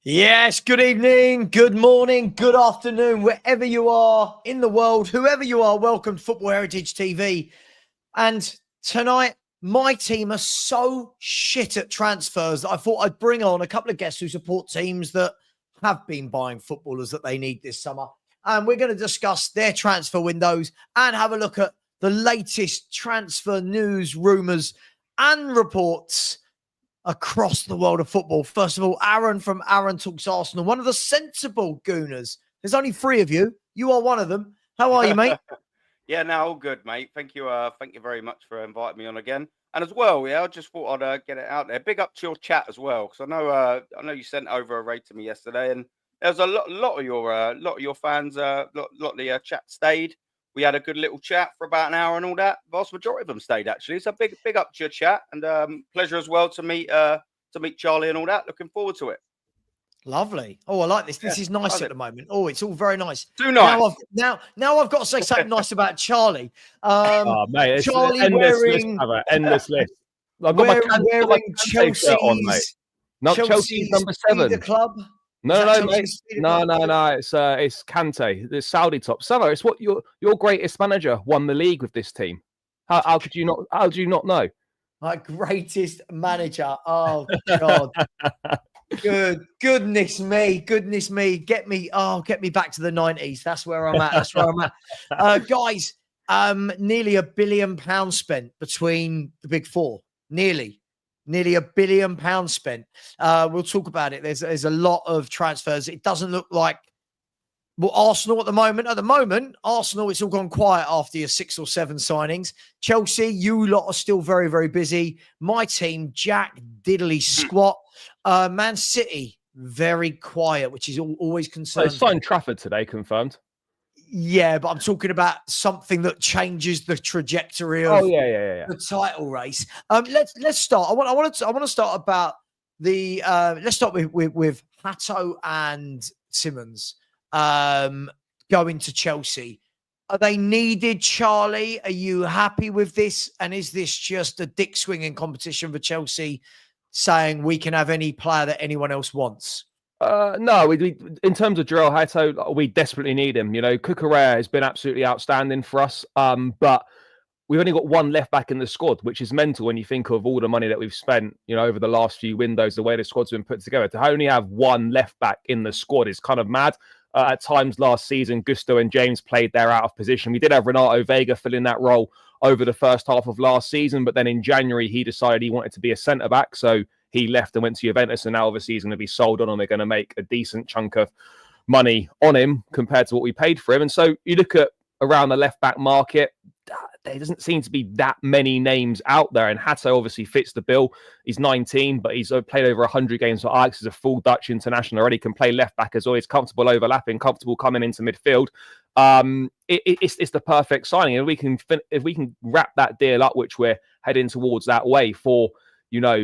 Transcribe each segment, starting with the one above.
Yes, good evening, good morning, good afternoon, wherever you are in the world, whoever you are, welcome to Football Heritage TV. And tonight, my team are so shit at transfers that I thought I'd bring on a couple of guests who support teams that have been buying footballers that they need this summer. And we're going to discuss their transfer windows and have a look at the latest transfer news, rumours, and reports across the world of football. First of all, Aaron from Aaron Talks Arsenal, one of the sensible gooners. There's only three of you. You are one of them. How are you, mate? Yeah, no, all good, mate. Thank you very much for inviting me on again. And as well, I just thought I'd get it out there. Big up to your chat as well, because I know you sent over a raid to me yesterday, and there's a lot of your fans, lot of the chat stayed. We had a good little chat for about an hour and all that. Vast majority of them stayed actually. So big up to your chat, and pleasure as well to meet Charlie and all that. Looking forward to it. Lovely. Oh, I like this. This is nice at the moment. Oh, it's all very nice. Too nice. Now I've got to say something nice about Charlie. Mate, it's Charlie endless wearing endless list. I've got wearing Chelsea's on, mate. Not Chelsea's number 7. Club. No, mate. No. It's Kante, the Saudi top. Savva, it's what your greatest manager won the league with this team. How could you not? How do you not know? My greatest manager. Oh God. Goodness me. Get me back to the 90s. That's where I'm at. Guys, nearly £1 billion spent between the big four. Nearly £1 billion spent. We'll talk about it. There's a lot of transfers. It doesn't look like Arsenal at the moment, Arsenal, it's all gone quiet after your 6 or 7 signings. Chelsea, you lot are still very, very busy. My team, Jack Diddley Squat. Man City, very quiet, which is always concerning. So signed Trafford today, confirmed. Yeah, but I'm talking about something that changes the trajectory of the title race. Let's start. I want to start about the. Let's start with Hato and Simmons. Going to Chelsea. Are they needed, Charlie? Are you happy with this? And is this just a dick swinging competition for Chelsea, saying we can have any player that anyone else wants? No, we in terms of Joel Hato, we desperately need him. You know, Cucurella has been absolutely outstanding for us, but we've only got one left back in the squad, which is mental when you think of all the money that we've spent, over the last few windows, the way the squad's been put together. To only have one left back in the squad is kind of mad. At times last season, Gusto and James played there out of position. We did have Renato Vega filling that role over the first half of last season, but then in January, he decided he wanted to be a centre-back, so he left and went to Juventus, and now obviously he's going to be sold on, and they're going to make a decent chunk of money on him compared to what we paid for him. And so you look at around the left-back market, there doesn't seem to be that many names out there, and Hato obviously fits the bill. He's 19, but he's played over 100 games for Ajax. He's a full Dutch international already, can play left-back as well. He's comfortable overlapping, comfortable coming into midfield. It's the perfect signing. If we can wrap that deal up, which we're heading towards that way for,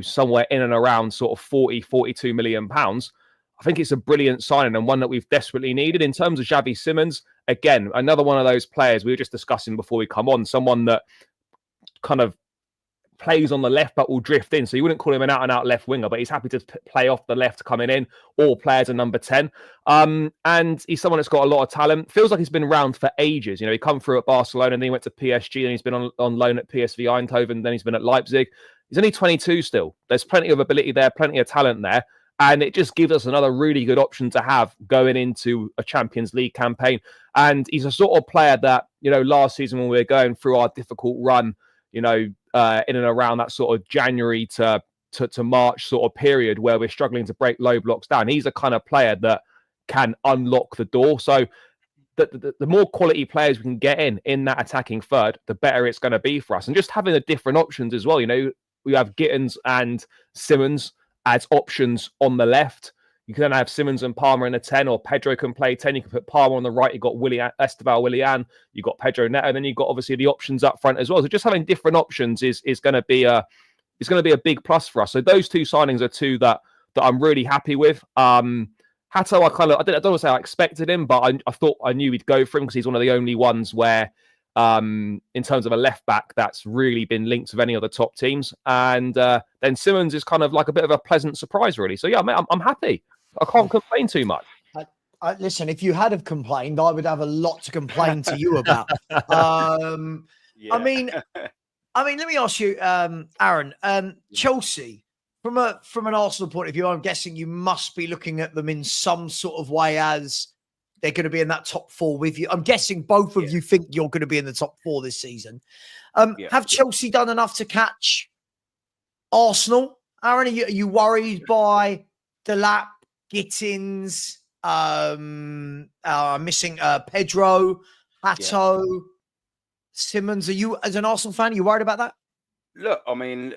somewhere in and around sort of 42 million pounds, I think it's a brilliant signing and one that we've desperately needed. In terms of Xavi Simons, again, another one of those players we were just discussing before we come on, someone that kind of plays on the left but will drift in. So you wouldn't call him an out-and-out left winger, but he's happy to play off the left coming in, or play as a number 10. And he's someone that's got a lot of talent. Feels like he's been around for ages. He come through at Barcelona, and then he went to PSG, and he's been on loan at PSV Eindhoven, then he's been at Leipzig. He's only 22 still. There's plenty of ability there, plenty of talent there. And it just gives us another really good option to have going into a Champions League campaign. And he's a sort of player that, last season when we were going through our difficult run, in and around that sort of January to March sort of period where we're struggling to break low blocks down, he's a kind of player that can unlock the door. So the more quality players we can get in that attacking third, the better it's going to be for us. And just having the different options as well. We have Gittins and Simmons as options on the left. You can then have Simmons and Palmer in a 10, or Pedro can play 10. You can put Palmer on the right. You've got Esteval Willian. You've got Pedro Neto. And then you've got obviously the options up front as well. So just having different options is going to be a big plus for us. So those two signings are two that I'm really happy with. Hato, I don't want to say I expected him, but I thought I knew he'd go for him because he's one of the only ones where, in terms of a left back, that's really been linked with any of the top teams. And then Simmons is kind of like a bit of a pleasant surprise, really. So yeah, mate, I'm happy. I can't complain too much. Listen, if you had have complained, I would have a lot to complain to you about. Yeah. I mean, let me ask you, Aaron, Chelsea, from an Arsenal point of view, I'm guessing you must be looking at them in some sort of way as they're going to be in that top four with you. I'm guessing both of you think you're going to be in the top four this season. Have Chelsea done enough to catch Arsenal? Aaron, are you worried by Delap, Gittins, missing Pedro, Hato, Simmons? Are you, as an Arsenal fan, are you worried about that? Look, I mean,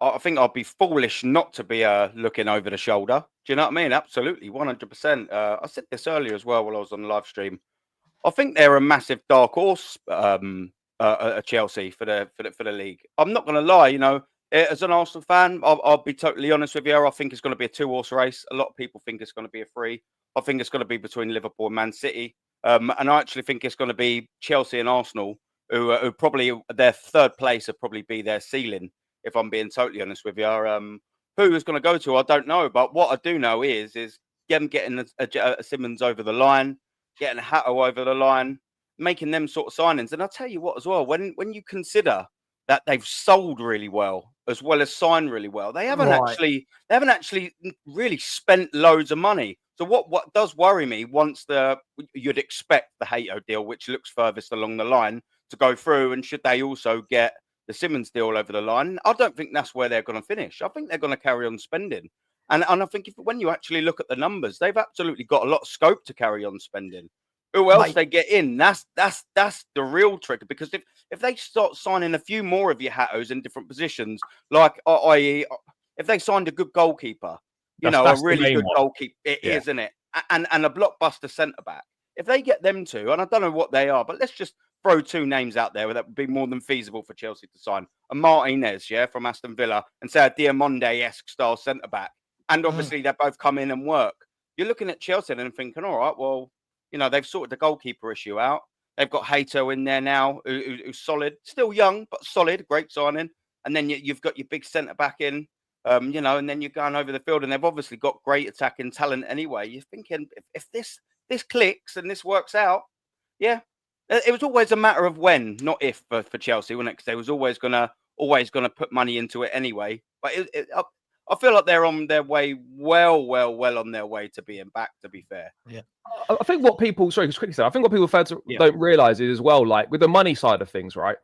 I think I'd be foolish not to be looking over the shoulder. Do you know what I mean? Absolutely, 100%. I said this earlier as well while I was on the live stream. I think they're a massive dark horse, Chelsea for the league. I'm not going to lie, you know, as an Arsenal fan, I'll be totally honest with you. I think it's going to be a 2-horse race. A lot of people think it's going to be a 3. I think it's going to be between Liverpool and Man City. And I actually think it's going to be Chelsea and Arsenal, who probably their third place would probably be their ceiling, if I'm being totally honest with you. Who is going to go to, I don't know. But what I do know is them getting a Simmons over the line, getting a Hato over the line, making them sort of signings. And I'll tell you what as well, when you consider that they've sold really well as signed really well, they haven't actually really spent loads of money. So what does worry me, once you'd expect the Hato deal, which looks furthest along the line, to go through, and should they also get the Simmons deal over the line, I don't think that's where they're going to finish. I think they're going to carry on spending. And I think when you actually look at the numbers, they've absolutely got a lot of scope to carry on spending. Who else they get in? That's the real trick. Because if they start signing a few more of your Hatos in different positions, like i.e., if they signed a good goalkeeper, a really good goalkeeper, isn't it? And a blockbuster centre back. If they get them two, and I don't know what they are, but let's just throw 2 names out there that would be more than feasible for Chelsea to sign: a Martinez, from Aston Villa, and say a Diamonde-esque style centre back. And obviously they both come in and work. You're looking at Chelsea and thinking, all right, well, they've sorted the goalkeeper issue out. They've got Hato in there now, who's solid, still young, but solid, great signing. And then you've got your big centre back in, and then you're going over the field, and they've obviously got great attacking talent anyway. You're thinking, if this clicks and this works out, it was always a matter of when, not if, for Chelsea, wasn't it? Because they was always gonna put money into it anyway. But I feel like they're on their way, well on their way to being back, to be fair. Yeah. I think what people, I think what people don't realise is as well, like with the money side of things, right?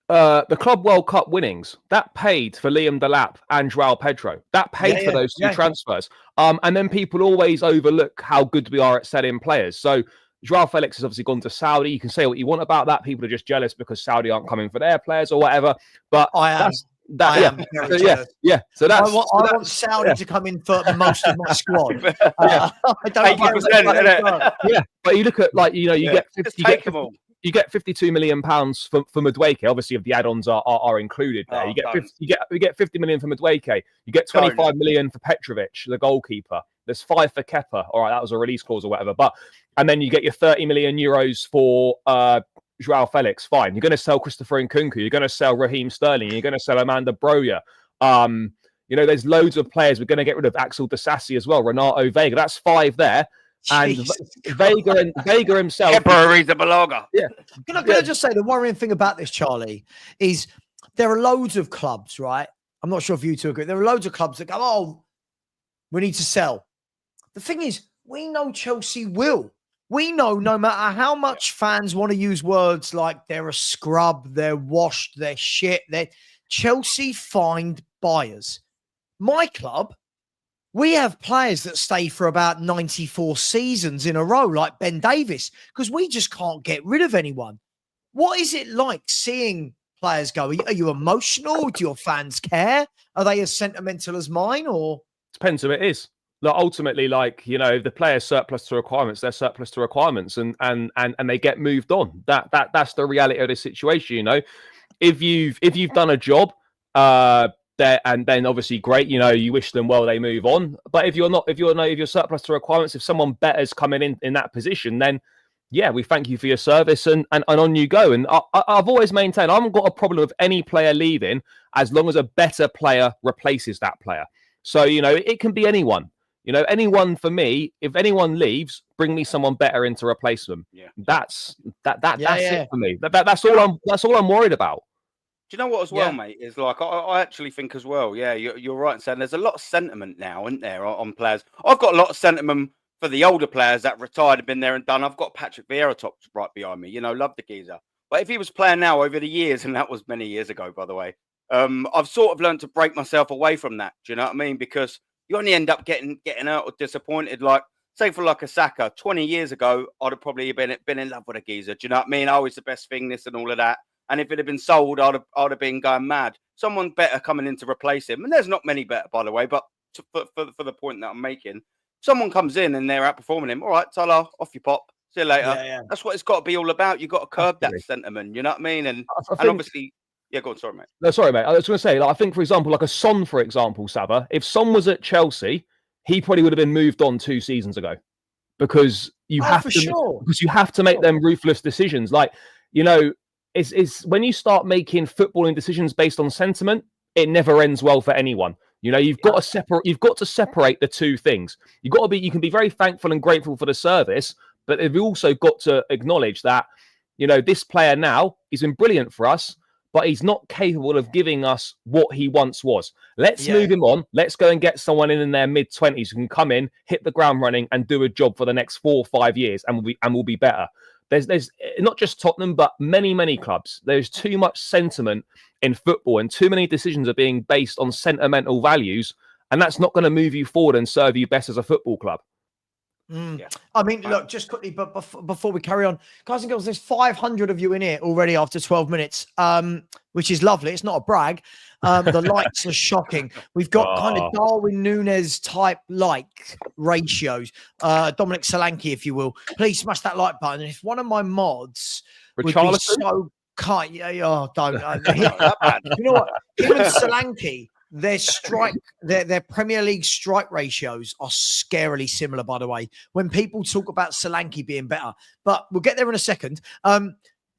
The Club World Cup winnings, that paid for Liam Delap and João Pedro. That paid for those 2 transfers. And then people always overlook how good we are at selling players. So João Felix has obviously gone to Saudi. You can say what you want about that. People are just jealous because Saudi aren't coming for their players or whatever. But I am. I am very jealous. So I want Saudi to come in for most of my squad. I don't but you look at you get 52 million pounds for Madueke. Obviously, if the add-ons are included there, you get 50 million for Madueke. You get 25 million for Petrovic, the goalkeeper. There's 5 for Kepa. All right, that was a release clause or whatever. And then you get your 30 million euros for João Felix. Fine. You're going to sell Christopher Nkunku. You're going to sell Raheem Sterling. You're going to sell Amanda Broja. There's loads of players. We're going to get rid of Axel Disasi as well. Renato Vega. That's 5 there. And Vega himself. Yeah. Can I just say, the worrying thing about this, Charlie, is there are loads of clubs, right? I'm not sure if you two agree. There are loads of clubs that go, oh, we need to sell. The thing is, we know Chelsea will. We know no matter how much fans want to use words like they're a scrub, they're washed, they're shit, Chelsea find buyers. My club, we have players that stay for about 94 seasons in a row, like Ben Davis, because we just can't get rid of anyone. What is it like seeing players go? Are you emotional? Do your fans care? Are they as sentimental as mine? Or depends who it is. Like ultimately, if the player's surplus to requirements, they're surplus to requirements, and they get moved on. That's the reality of the situation. If you've done a job, and then obviously great, you wish them well, they move on. But if you're surplus to requirements, if someone better's coming in that position, then we thank you for your service and on you go. And I've always maintained I haven't got a problem with any player leaving as long as a better player replaces that player. So it can be anyone. You know, anyone for me, if anyone leaves, bring me someone better in to replace them. Yeah. That's Yeah, it for me. That's all I'm worried about. Do you know what as well, mate? Is like I actually think as well. Yeah, you're right in saying there's a lot of sentiment now, isn't there, on players? I've got a lot of sentiment for the older players that retired and been there and done. I've got Patrick Vieira top right behind me. You know, love the geezer. But if he was playing now over the years, and that was many years ago, by the way, I've sort of learned to break myself away from that. Do you know what I mean? Because you only end up getting out or disappointed. Like, say for like a Saka, 20 years ago, I'd have probably been in love with a geezer. Do you know what I mean? Oh, he's the best thing, this and all of that. And if it had been sold, I'd have been going mad. Someone better coming in to replace him. And there's not many better, by the way, but for the point that I'm making, someone comes in and they're outperforming him. All right, Salah, off you pop. See you later. That's what it's got to be all about. You've got to curb that sentiment. You know what I mean? And obviously, yeah, go on. Sorry, mate. No, sorry, mate. I was going to say, like, I think, for example, like a Son, for example, Savva, if Son was at Chelsea, he probably would have been moved on 2 seasons ago, because you have to make them ruthless decisions. Like, you know, is when you start making footballing decisions based on sentiment, it never ends well for anyone. You know, you've got to separate the two things. You can be very thankful and grateful for the service, but you've also got to acknowledge that, you know, this player now, he's been brilliant for us, but he's not capable of giving us what he once was. Let's move him on. Let's go and get someone in their mid-20s who can come in, hit the ground running, and do a job for the next 4 or 5 years, and we'll be better. There's not just Tottenham, but many clubs. There's too much sentiment in football, and too many decisions are being based on sentimental values, and that's not going to move you forward and serve you best as a football club. I mean, look, just quickly, but before we carry on, guys and girls, there's 500 of you in here already after 12 minutes, which is lovely. It's not a brag. The likes are shocking. We've got kind of Darwin Núñez type like ratios. Dominic Solanke, if you will. Please smash that like button. And if one of my mods would be so kind, don't. You know what? Him and Solanke, their Premier League strike ratios are scarily similar, by the way, when people talk about Solanke being better. But we'll get there in a second.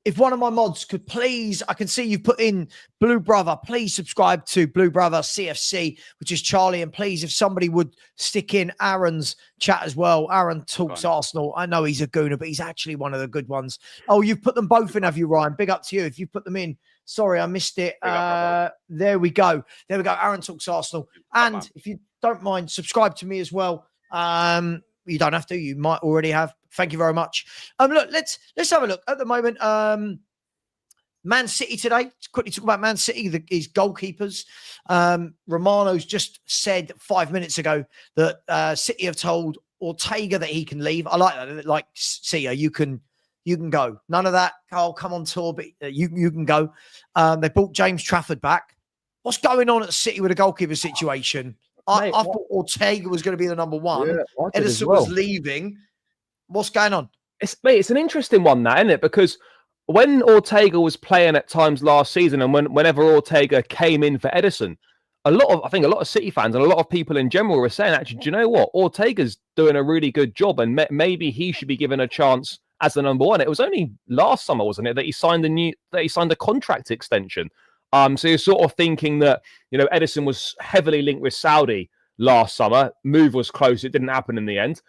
If one of my mods could please, I can see you've put in Blue Brother, please subscribe to Blue Brother CFC, which is Charlie. And please, if somebody would stick in Aaron's chat as well. Aaron talks Arsenal. I know he's a gooner, but he's actually one of the good ones. Oh, you've put them both in, have you, Ryan? Big up to you if you put them in. Sorry, I missed it. There we go. Aaron talks Arsenal. And if you don't mind, subscribe to me as well. You don't have to. You might already have. Thank you very much. Look, let's have a look at the moment. Man City today. Let's quickly talk about Man City. His goalkeepers. Romano's just said 5 minutes ago that City have told Ortega that he can leave. I like that. Like, see you can go. None of that. Oh, come on tour, but you can go. They brought James Trafford back. What's going on at City with a goalkeeper situation? I thought Ortega was going to be the number one. Yeah, Edison was leaving. What's going on? It's an interesting one, that, isn't it? Because when Ortega was playing at times last season, and whenever Ortega came in for Edison, I think a lot of City fans and a lot of people in general were saying, actually, do you know what? Ortega's doing a really good job, and maybe he should be given a chance as the number one. It was only last summer, wasn't it, that he signed a contract extension. So you're sort of thinking that, you know, Edison was heavily linked with Saudi last summer. Move was close. It didn't happen in the end.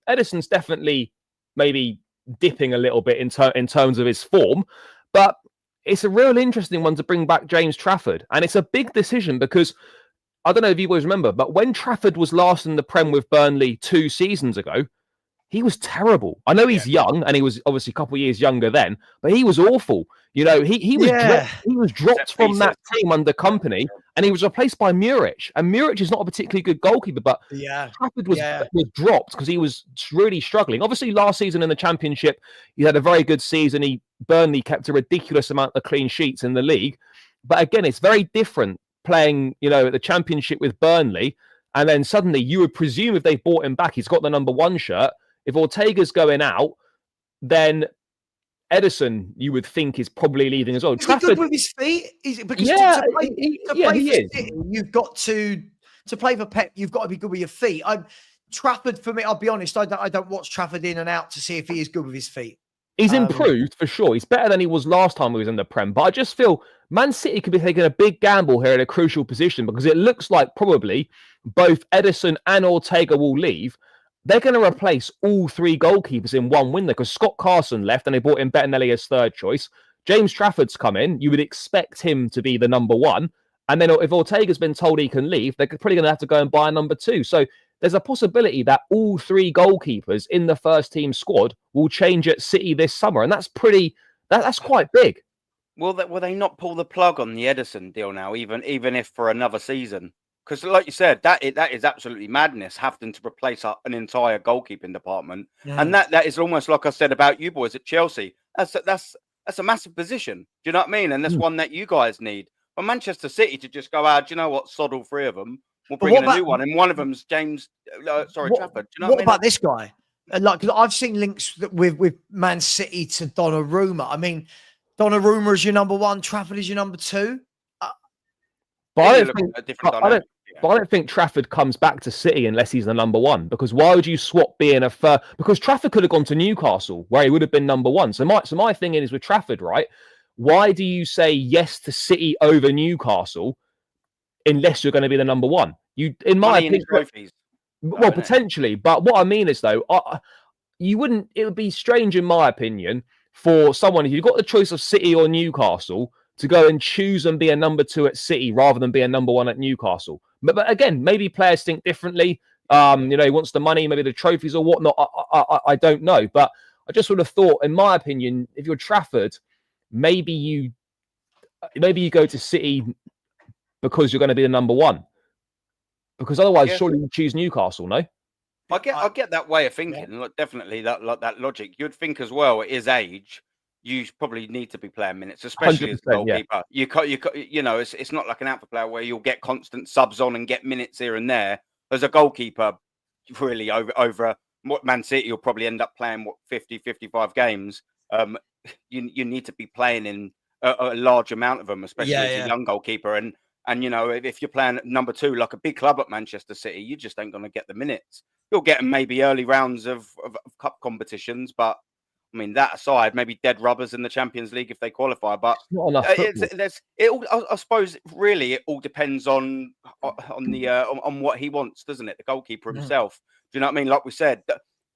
Edison's definitely maybe dipping a little bit in terms of his form, but it's a real interesting one to bring back James Trafford. And it's a big decision because I don't know if you guys remember, but when Trafford was last in the Prem with Burnley 2 seasons ago, he was terrible. I know he's young, and he was obviously a couple of years younger then, but he was awful. You know, he was dropped from that team under Company, and he was replaced by Muric. And Muric is not a particularly good goalkeeper, but Trafford was dropped because he was really struggling. Obviously, last season in the Championship, he had a very good season. Burnley kept a ridiculous amount of clean sheets in the league. But again, it's very different playing, you know, at the Championship with Burnley, and then suddenly you would presume if they bought him back, he's got the number 1 shirt. If Ortega's going out, then Edison, you would think, is probably leaving as well. Is Trafford, he good with his feet? Because to play for City, you've got to play for Pep. You've got to be good with your feet. Trafford, for me, I'll be honest, I don't watch Trafford in and out to see if he is good with his feet. He's improved for sure. He's better than he was last time he was in the Prem. But I just feel Man City could be taking a big gamble here in a crucial position because it looks like probably both Ederson and Ortega will leave. They're going to replace all three goalkeepers in one window because Scott Carson left and they brought in Bettinelli as third choice. James Trafford's come in. You would expect him to be the number one. And then if Ortega's been told he can leave, they're probably going to have to go and buy a number two. So there's a possibility that all three goalkeepers in the first team squad will change at City this summer. And that's quite big. Will they not pull the plug on the Ederson deal now, even if for another season? Because like you said, that is absolutely madness, having to replace an entire goalkeeping department. Yeah. And that is almost like I said about you boys at Chelsea. That's a massive position. Do you know what I mean? And that's one that you guys need. For Manchester City to just go out, do you know what, sod all three of them. We'll bring in a new one, and one of them's Trafford. Do you know what about this guy? Like, because I've seen links with Man City to Donnarumma. I mean, Donnarumma is your number one, Trafford is your number two. But I don't think Trafford comes back to City unless he's the number one. Because why would you swap being a first? Because Trafford could have gone to Newcastle, where he would have been number one. So my thing is with Trafford, right? Why do you say yes to City over Newcastle unless you're going to be the number one? In my opinion, well, potentially. But what I mean is, though, it would be strange, in my opinion, for someone, if you've got the choice of City or Newcastle, to go and choose and be a number two at City rather than be a number one at Newcastle. But again, maybe players think differently. He wants the money, maybe the trophies or whatnot. I don't know. But I just would have thought, in my opinion, if you're Trafford, maybe you go to City because you're going to be the number one. Because otherwise, surely you choose Newcastle, no? I get that way of thinking. Yeah. Definitely that logic. You'd think as well, at his age, you probably need to be playing minutes, especially as a goalkeeper. Yeah. It's not like an outfield player where you'll get constant subs on and get minutes here and there. As a goalkeeper, really over what Man City, you'll probably end up playing 50, 55 games. You need to be playing in a large amount of them, especially as a young goalkeeper. And if you're playing number two, like a big club at Manchester City, you just ain't going to get the minutes. You'll get maybe early rounds of cup competitions, but I mean, that aside, maybe dead rubbers in the Champions League if they qualify. But I suppose really it all depends on what he wants, doesn't it? The goalkeeper himself. Do you know what I mean? Like we said,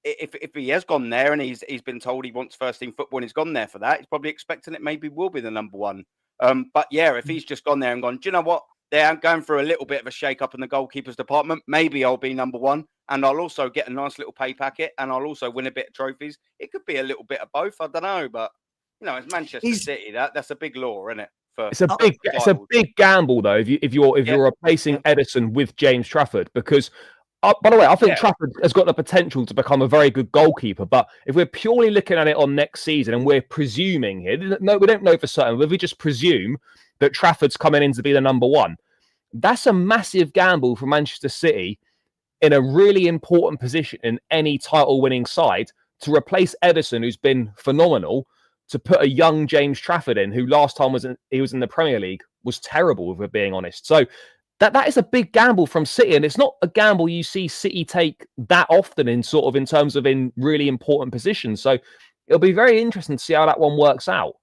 if he has gone there and he's been told he wants first team football and he's gone there for that, he's probably expecting it maybe will be the number one. But yeah, if he's just gone there and gone, do you know what? They're going through a little bit of a shake up in the goalkeepers department. Maybe I'll be number one and I'll also get a nice little pay packet and I'll also win a bit of trophies. It could be a little bit of both. I don't know, but it's Manchester City. That's a big law, isn't it? It's a big gamble though. If you're replacing Ederson with James Trafford, because by the way, I think Trafford has got the potential to become a very good goalkeeper. But if we're purely looking at it on next season and we're presuming here, no, we don't know for certain, but if we just presume that Trafford's coming in to be the number one, that's a massive gamble for Manchester City in a really important position in any title-winning side to replace Ederson, who's been phenomenal, to put a young James Trafford in, who last time he was in the Premier League was terrible, if we're being honest. So that is a big gamble from City, and it's not a gamble you see City take that often in terms of in really important positions. So it'll be very interesting to see how that one works out.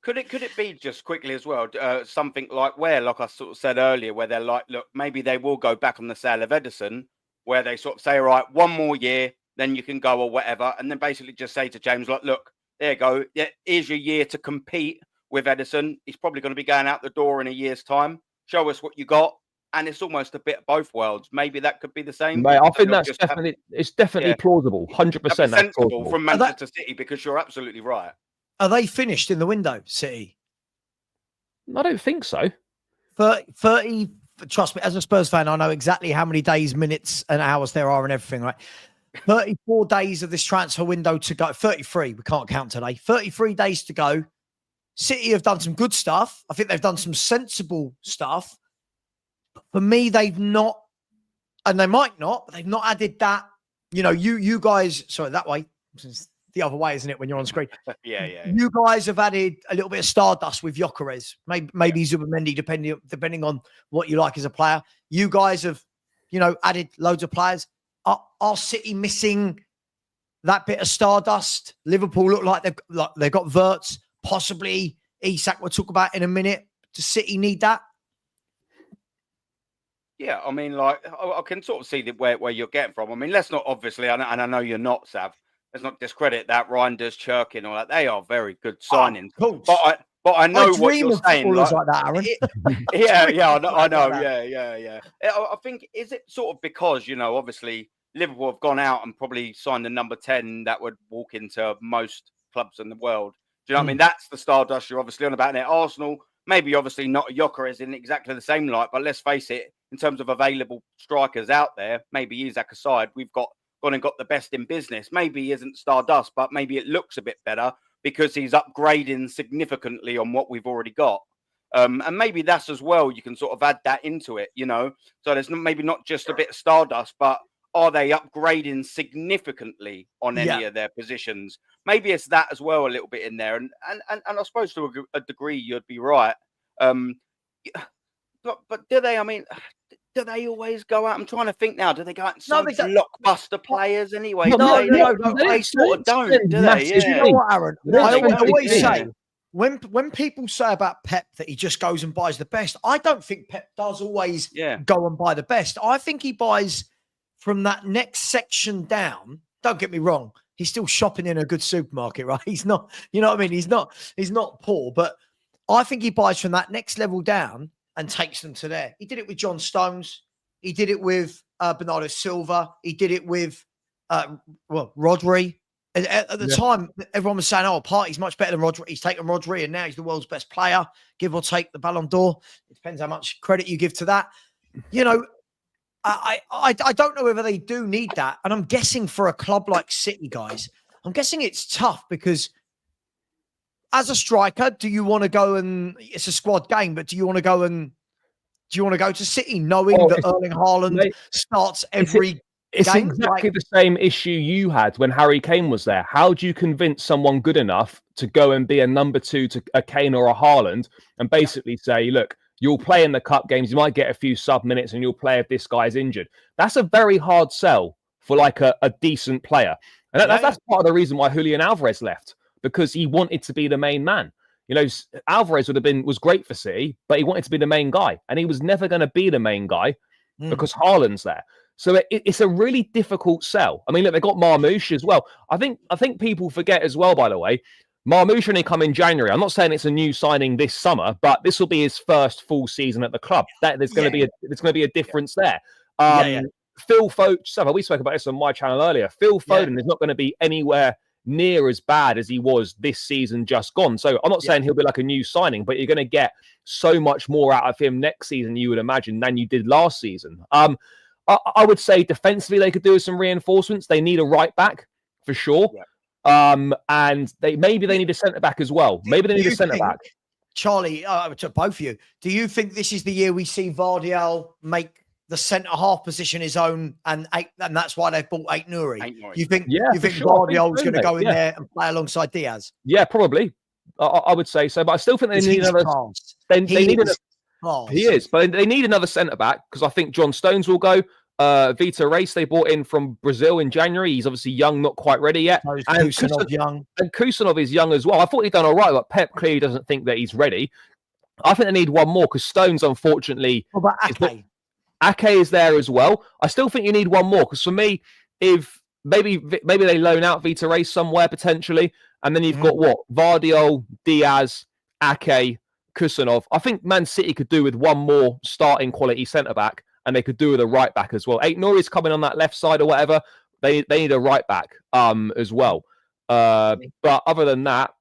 Could it be just quickly as well, something like I sort of said earlier, where they're like, look, maybe they will go back on the sale of Ederson, where they sort of say, all right, one more year, then you can go or whatever, and then basically just say to James, like, look, there you go, here's your year to compete with Ederson. He's probably going to be going out the door in a year's time. Show us what you got. And it's almost a bit of both worlds. Maybe that could be the same. Mate, I think that's definitely plausible. 100% that's sensible from Manchester City, because you're absolutely right. Are they finished in the window, City? I don't think so. 30, trust me, as a Spurs fan, I know exactly how many days, minutes, and hours there are and everything, right? 34 days of this transfer window to go. 33, we can't count today. 33 days to go. City have done some good stuff. I think they've done some sensible stuff. For me, they've not, and they might not, but they've not added that. You guys, sorry, that way. The other way, isn't it, when you're on screen? Yeah. You guys have added a little bit of stardust with Gyökeres, maybe Zubimendi, depending on what you like as a player. You guys have, added loads of players. Are City missing that bit of stardust. Liverpool look like they've got Wirtz, possibly Isak. We'll talk about in a minute. Does City need that? Yeah, I mean, like, I can sort of see where you're getting from. I mean, let's not obviously, and I know you're not, Sav. Let's not discredit that Reinders, Churkin, all that. They are very good signings. Cool. But I know what you're saying. Like that, Aaron. I know. Yeah. I think, is it sort of because, obviously Liverpool have gone out and probably signed the number 10 that would walk into most clubs in the world. Do you know what I mean? That's the stardust you're obviously on about there. Arsenal, maybe obviously not Gyökeres in exactly the same light, but let's face it, in terms of available strikers out there, maybe Isak aside, we've gone and got the best in business. Maybe he isn't stardust, but maybe it looks a bit better because he's upgrading significantly on what we've already got. And maybe that's as well, you can sort of add that into it, So there's maybe not just a bit of stardust, but are they upgrading significantly on any of their positions? Maybe it's that as well, a little bit in there. And I suppose to a degree, you'd be right. But do they, I mean, do they always go out? I'm trying to think now. Do they go out and sign blockbuster players anyway? No, they sort of don't, do they? Yeah. You know what, Aaron? I always say, when people say about Pep that he just goes and buys the best, I don't think Pep does always go and buy the best. I think he buys from that next section down. Don't get me wrong. He's still shopping in a good supermarket, right? He's not, you know what I mean? He's not poor, but I think he buys from that next level down and takes them to there. He did it with John Stones. He did it with Bernardo Silva. He did it with, Rodri. At the time, everyone was saying, Partey's much better than Rodri. He's taken Rodri, and now he's the world's best player, give or take the Ballon d'Or. It depends how much credit you give to that. I don't know whether they do need that. And I'm guessing for a club like City, guys, I'm guessing it's tough because as a striker, do you want to go and it's a squad game, but do you want to go to City knowing that Erling Haaland starts every It's game? exactly the same issue you had when Harry Kane was there. How do you convince someone good enough to go and be a number 2 to a Kane or a Haaland and basically say, look, you'll play in the cup games, you might get a few sub minutes and you'll play if this guy's injured. That's a very hard sell for like a decent player. And that's part of the reason why Julian Alvarez left, because he wanted to be the main man. Alvarez was great for City, but he wanted to be the main guy. And he was never going to be the main guy because Haaland's there. So it's a really difficult sell. I mean, look, they got Marmoush as well. I think people forget as well, by the way, Marmoush only come in January. I'm not saying it's a new signing this summer, but this will be his first full season at the club. There's going to be a difference there. Phil Foden, we spoke about this on my channel earlier. Phil Foden is not going to be anywhere near as bad as he was this season just gone. So I'm not saying he'll be like a new signing, but you're going to get so much more out of him next season, you would imagine, than you did last season. I would say defensively they could do with some reinforcements. They need a right back for sure. And they need a centre back as well. Maybe they need a centre back. Charlie, to both of you, do you think this is the year we see Vardiel make the centre half position his own, and that's why they've bought Aït-Nouri? You think Vardiel's going to go in there and play alongside Diaz? Yeah, probably. I would say so, but I still think they need another. He is, but they need another centre back because I think John Stones will go. Vita Race they bought in from Brazil in January. He's obviously young, not quite ready yet. And Kusanov is young as well. I thought he'd done all right, but Pep clearly doesn't think that he's ready. I think they need one more because Stones, unfortunately, what about Ake? Ake is there as well. I still think you need one more because for me, if maybe they loan out Vita Race somewhere potentially, and then you've got Vardiol, Diaz, Ake, Kusanov. I think Man City could do with one more starting quality centre back, and they could do with a right back as well. Aït-Nouri's coming on that left side or whatever. They need a right back as well. But other than that,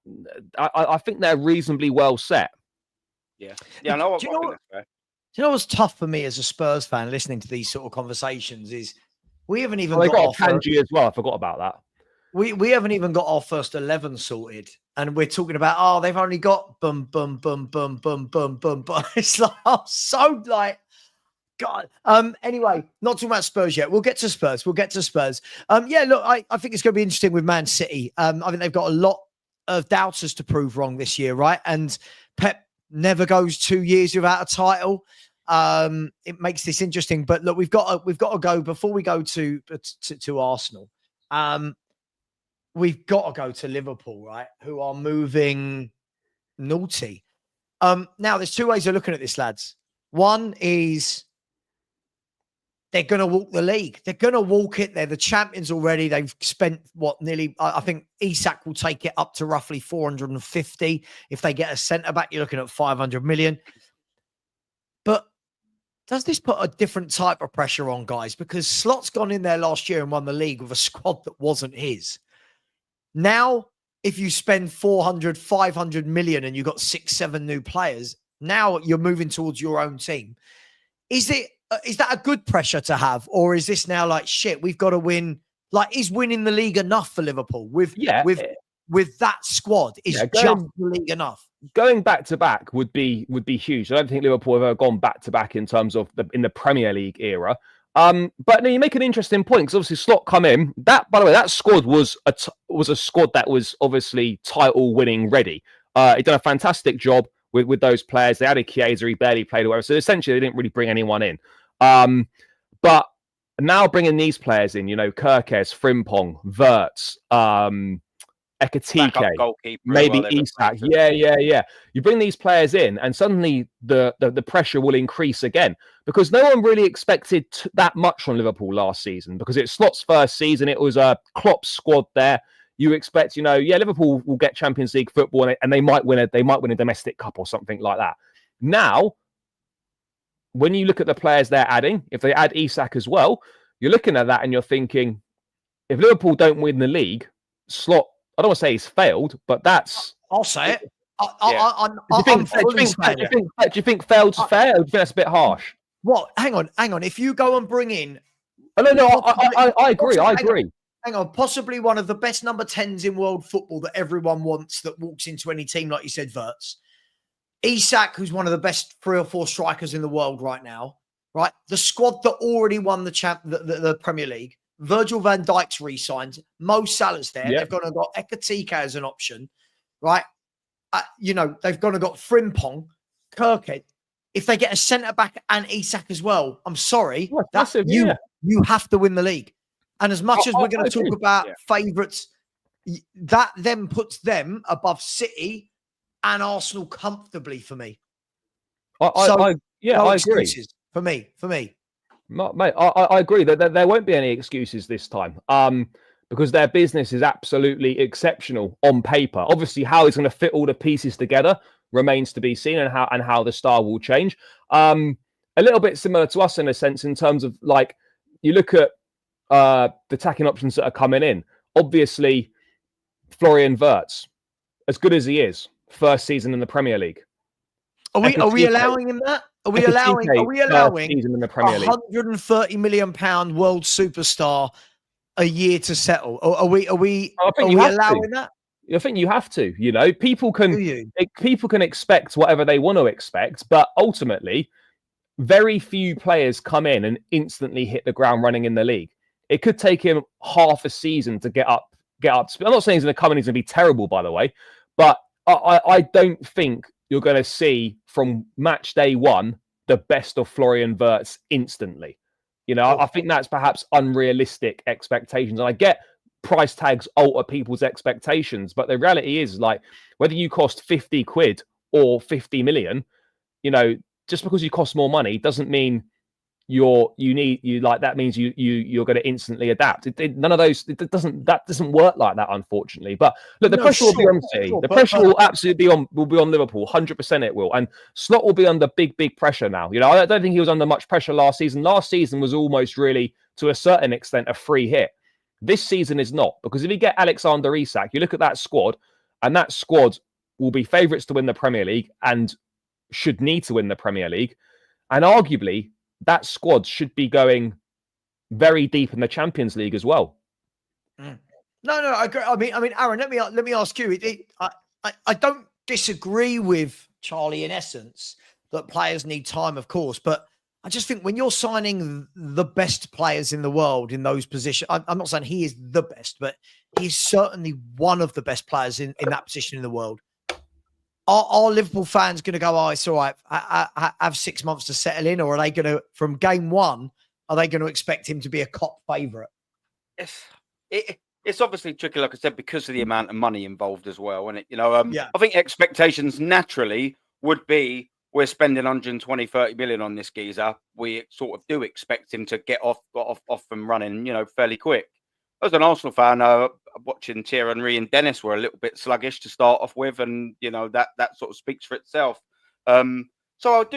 I think they're reasonably well set. I know. Do you know what's tough for me as a Spurs fan listening to these sort of conversations is we haven't even got Kanji as well. I forgot about that. We haven't even got our first 11 sorted, and we're talking about they've only got boom. It's like God. Anyway, not talking about Spurs yet. We'll get to Spurs. Look, I think it's going to be interesting with Man City. I think they've got a lot of doubters to prove wrong this year, right? And Pep never goes 2 years without a title. It makes this interesting. But look, we've got to go before we go to Arsenal. we've got to go to Liverpool, right? Who are moving naughty. Now, there's two ways of looking at this, lads. One is they're going to walk the league. They're going to walk it. They're the champions already. They've spent I think Isak will take it up to roughly 450. If they get a centre back, you're looking at 500 million. But does this put a different type of pressure on guys? Because Slot's gone in there last year and won the league with a squad that wasn't his. Now, if you spend 400, 500 million and you've got 6-7 new players, now you're moving towards your own team. Is that a good pressure to have? Or is this now like, shit, we've got to win? Like, is winning the league enough for Liverpool? With that squad, is just the league enough? Going back to back would be huge. I don't think Liverpool have ever gone back to back in terms of in the Premier League era. But no, you make an interesting point because obviously Slot come in. That, by the way, that squad was a squad that was obviously title winning ready. He done a fantastic job with those players. They added Chiesa, he barely played or whatever. So essentially, they didn't really bring anyone in. But now bringing these players in, Kirkes, Frimpong, Wirtz, Ekatike, maybe Isak. Yeah. You bring these players in and suddenly the pressure will increase again because no one really expected that much from Liverpool last season because it's Slot's first season. It was a Klopp squad there. You expect, Liverpool will get Champions League football and they might win a domestic cup or something like that. Now, when you look at the players they're adding, if they add Isak as well, you're looking at that and you're thinking, if Liverpool don't win the league, Slot, I don't want to say he's failed, but that's... I'll say it. Do you think failed's fair, or do you think that's a bit harsh? What? Hang on. If you go and bring in... I agree. Hang on. Possibly one of the best number 10s in world football that everyone wants that walks into any team, like you said, Wirtz. Isak, who's one of the best 3 or 4 strikers in the world right now, right? The squad that already won the Premier League. Virgil van Dijk's re-signed. Mo Salah's there. Yep. They've gone and got Ekatike as an option, right? They've gone and got Frimpong, Kirkhead. If they get a centre-back and Isak as well, I'm sorry. You have to win the league. And as much as we're going to talk about favourites, that then puts them above City and Arsenal comfortably for me. I agree. For me. Mate, I agree that there won't be any excuses this time because their business is absolutely exceptional on paper. Obviously, how he's going to fit all the pieces together remains to be seen and how the style will change. A little bit similar to us in a sense in terms of like you look at the attacking options that are coming in. Obviously, Florian Wirtz, as good as he is, first season in the Premier League. Are we allowing him that? Are we allowing in the Premier League? £130 million world superstar a year to settle? Are we allowing that? I think you have to. People can expect whatever they want to expect, but ultimately, very few players come in and instantly hit the ground running in the league. It could take him half a season to get up. I'm not saying he's going to come in. He's going to be terrible, by the way, but I don't think you're going to see from match day one the best of Florian Wirtz instantly. I think that's perhaps unrealistic expectations. And I get price tags alter people's expectations, but the reality is like whether you cost 50 quid or 50 million, just because you cost more money doesn't mean that means you're going to instantly adapt. That doesn't work like that, unfortunately. But look, the pressure will be on City. The pressure will absolutely be on Liverpool. 100% it will. And Slot will be under big pressure now. I don't think he was under much pressure last season. Last season was almost really, to a certain extent, a free hit. This season is not, because if you get Alexander Isak, you look at that squad, and that squad will be favourites to win the Premier League and should need to win the Premier League, and arguably that squad should be going very deep in the Champions League as well. No, I agree. I mean, Aaron, let me ask you. I don't disagree with Charlie in essence that players need time, of course, but I just think when you're signing the best players in the world in those positions, I'm not saying he is the best, but he's certainly one of the best players in that position in the world. Are Liverpool fans going to go, oh, it's all right, I have 6 months to settle in? Or are they going to, from game one, are they going to expect him to be a cop favourite? it's obviously tricky, like I said, because of the amount of money involved as well. And Yeah. I think expectations naturally would be we're spending 120, 30 million on this geezer. We sort of do expect him to get off and running, fairly quick. As an Arsenal fan, watching Thierry Henry and Dennis were a little bit sluggish to start off with, and that sort of speaks for itself. So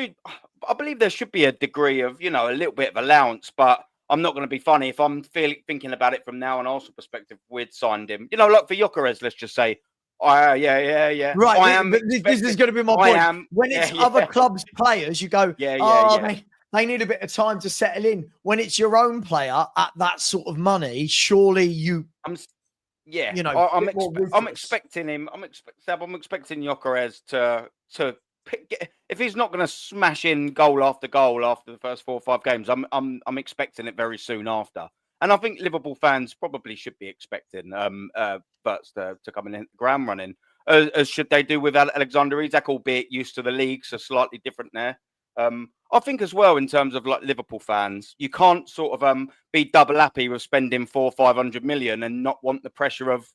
I believe there should be a degree of a little bit of allowance, but I'm not going to be funny if I'm thinking about it from now on Arsenal perspective. We'd signed him, like for Gyökeres, let's just say. Yeah. Right. This is going to be my point. When it's other clubs' players, you go, they need a bit of time to settle in. When it's your own player at that sort of money, surely I'm expecting him. I'm expecting Gyökeres to if he's not going to smash in goal after the first 4 or 5 games. I'm expecting it very soon after. And I think Liverpool fans probably should be expecting Verts to come in and hit the ground running, as should they do with Alexander Isak, albeit used to the league, so slightly different there. I think as well, in terms of like Liverpool fans, you can't sort of be double happy with spending 400-500 million and not want the pressure of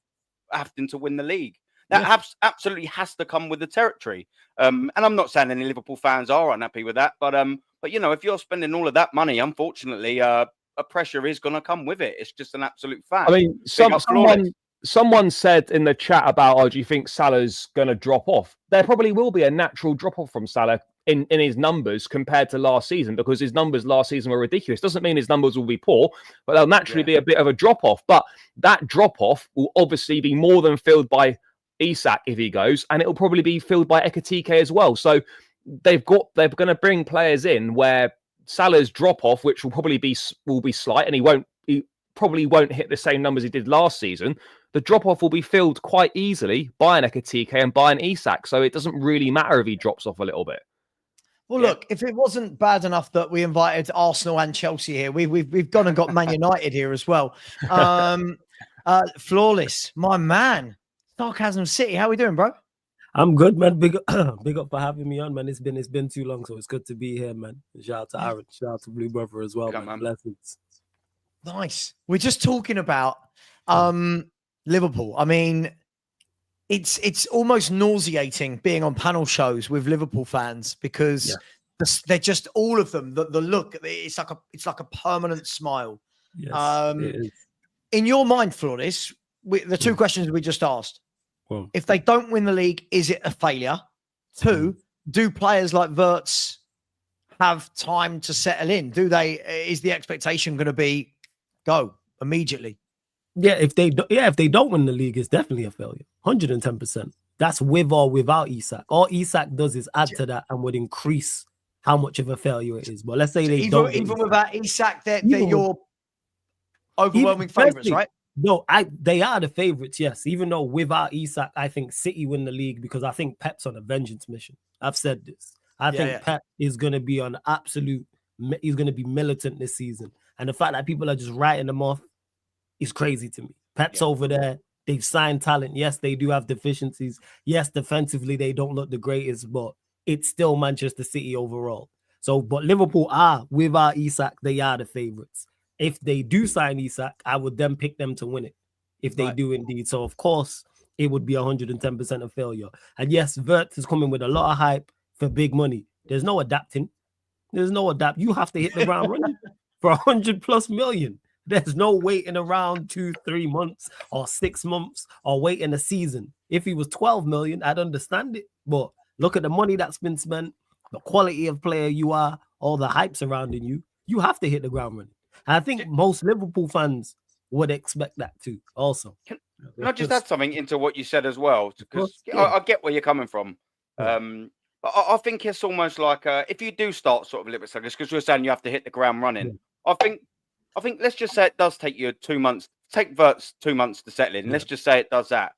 having to win the league. That absolutely has to come with the territory. And I'm not saying any Liverpool fans are unhappy with that, but if you're spending all of that money, unfortunately, a pressure is going to come with it. It's just an absolute fact. I mean, someone said in the chat about, do you think Salah's going to drop off? There probably will be a natural drop off from Salah in his numbers compared to last season, because his numbers last season were ridiculous. Doesn't mean his numbers will be poor, but there'll naturally be a bit of a drop off. But that drop off will obviously be more than filled by Isak if he goes, and it'll probably be filled by Ekitike as well. So they're going to bring players in where Salah's drop off, which will probably be slight, and he probably won't hit the same numbers he did last season. The drop off will be filled quite easily by an Ekitike and by an Isak. So it doesn't really matter if he drops off a little bit. Well, look, if it wasn't bad enough that we invited Arsenal and Chelsea here, we've gone and got Man United here as well. Flawless, my man. Sarcasm City, how we doing, bro? I'm good, man. Big up for having me on, man. It's been too long, so it's good to be here, man. Shout out to Aaron, shout out to Blue Brother as well, man. Blessings. Nice. We're just talking about Liverpool. I mean, it's almost nauseating being on panel shows with Liverpool fans, because they're just all of them. The look, it's like a permanent smile. Yes, it is. In your mind, Flawless, the two questions we just asked. Well, if they don't win the league, is it a failure? 2, do players like Verts have time to settle in? Is the expectation going to be go immediately? Yeah, if they don't win the league, it's definitely a failure. 110%. That's with or without Isak. All Isak does is add to that and would increase how much of a failure it is. But let's say they don't. Even without Isak, they're your overwhelming favourites, right? No, they are the favourites, yes. Even though without Isak, I think City win the league, because I think Pep's on a vengeance mission. I've said this. I think Pep is going to be on absolute. He's going to be militant this season, and the fact that people are just writing them off is crazy to me. Pep's over there. They've signed talent. Yes, they do have deficiencies. Yes, defensively they don't look the greatest, but it's still Manchester City overall. So, but Liverpool are without Isak, they are the favourites. If they do sign Isak, I would then pick them to win it. If they do indeed. So, of course, it would be 110% a failure. And yes, Vert is coming with a lot of hype for big money. There's no adapting. You have to hit the ground running for 100+ million. There's no waiting around 2-3 months or 6 months or waiting a season. If he was 12 million, I'd understand it. But look at the money that's been spent, the quality of player you are, all the hype surrounding you. You have to hit the ground running. And I think most Liverpool fans would expect that too. Also, can I just add something into what you said as well? Because I get where you're coming from. But I think it's almost like if you do start sort of a little bit sluggish, because you're saying you have to hit the ground running. I think let's just say it does take you 2 months. Take Verts 2 months to settle in. Let's just say it does that.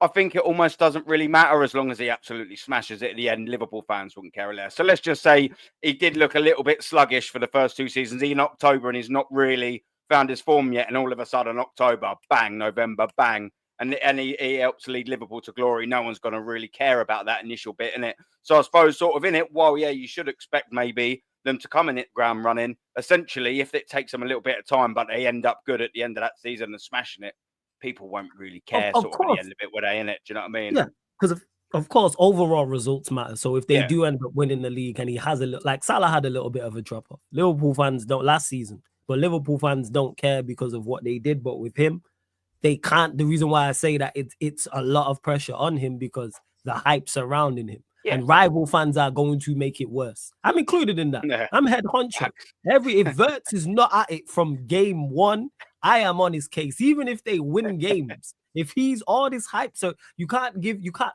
I think it almost doesn't really matter as long as he absolutely smashes it at the end. Liverpool fans wouldn't care less. So let's just say he did look a little bit sluggish for the first 2 seasons in October, and he's not really found his form yet. And all of a sudden, October, bang, November, bang. And he helps lead Liverpool to glory. No one's going to really care about that initial bit in it. So I suppose sort of in it, well, yeah, you should expect maybe them to come in it ground running. Essentially, if it takes them a little bit of time, but they end up good at the end of that season and smashing it. people won't really care Of sort of at course. the end of it, were they, innit? Do you know what I mean? Yeah, because of course, overall results matter. So if they Yeah. do end up winning the league and he has like Salah had a little bit of a drop off. Liverpool fans don't last season, but Liverpool fans don't care because of what they did. But with him, they can't. The reason why I say that it's a lot of pressure on him because the hype surrounding him. Yeah. And rival fans are going to make it worse. I'm included in that. Yeah. I'm head honcho. If Verts is not at it from game one, I am on his case. Even if they win games, if he's all this hype, so you can't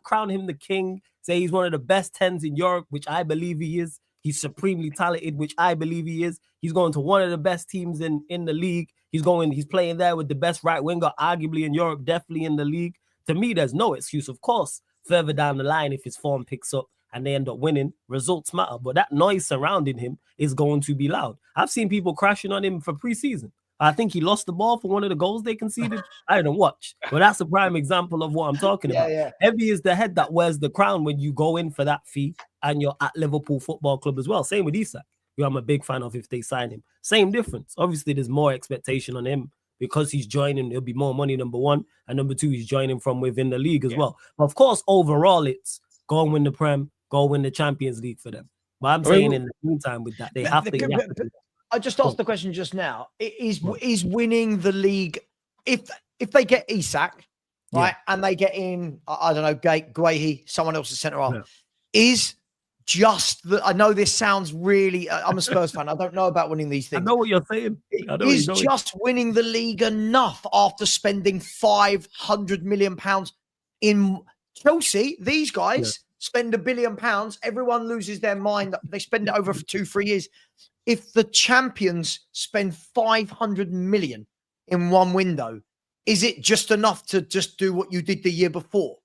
crown him the king, say he's one of the best 10s in Europe, which I believe he is. He's supremely talented, which I believe he is. He's going to one of the best teams in the league. He's playing there with the best right winger, arguably in Europe, definitely in the league. To me, there's no excuse. Of course, further down the line, if his form picks up and they end up winning, results matter. But that noise surrounding him is going to be loud. I've seen people crashing on him for preseason. I think he lost the ball for one of the goals they conceded. I didn't watch, but that's a prime example of what I'm talking about. Yeah. Heavy is the head that wears the crown when you go in for that fee and you're at Liverpool Football Club as well. Same with Isak, who I'm a big fan of if they sign him. Same difference. Obviously, there's more expectation on him because he's joining. There'll be more money, number one. And number two, he's joining from within the league as well. But of course, overall, it's go and win the Prem, go win the Champions League for them. But I'm saying in the meantime with that, they have to. I just asked the question just now. Is winning the league, if they get Isak, right, and they get in, I don't know, Guehi, someone else's centre half, is just I know this sounds really, I'm a Spurs fan. I don't know about winning these things. I know what you're saying. Is just winning the league enough after spending £500 million in Chelsea? These guys spend £1 billion. Everyone loses their mind. They spend it over for 2-3 years. If the champions spend 500 million in one window, is it just enough to just do what you did the year before?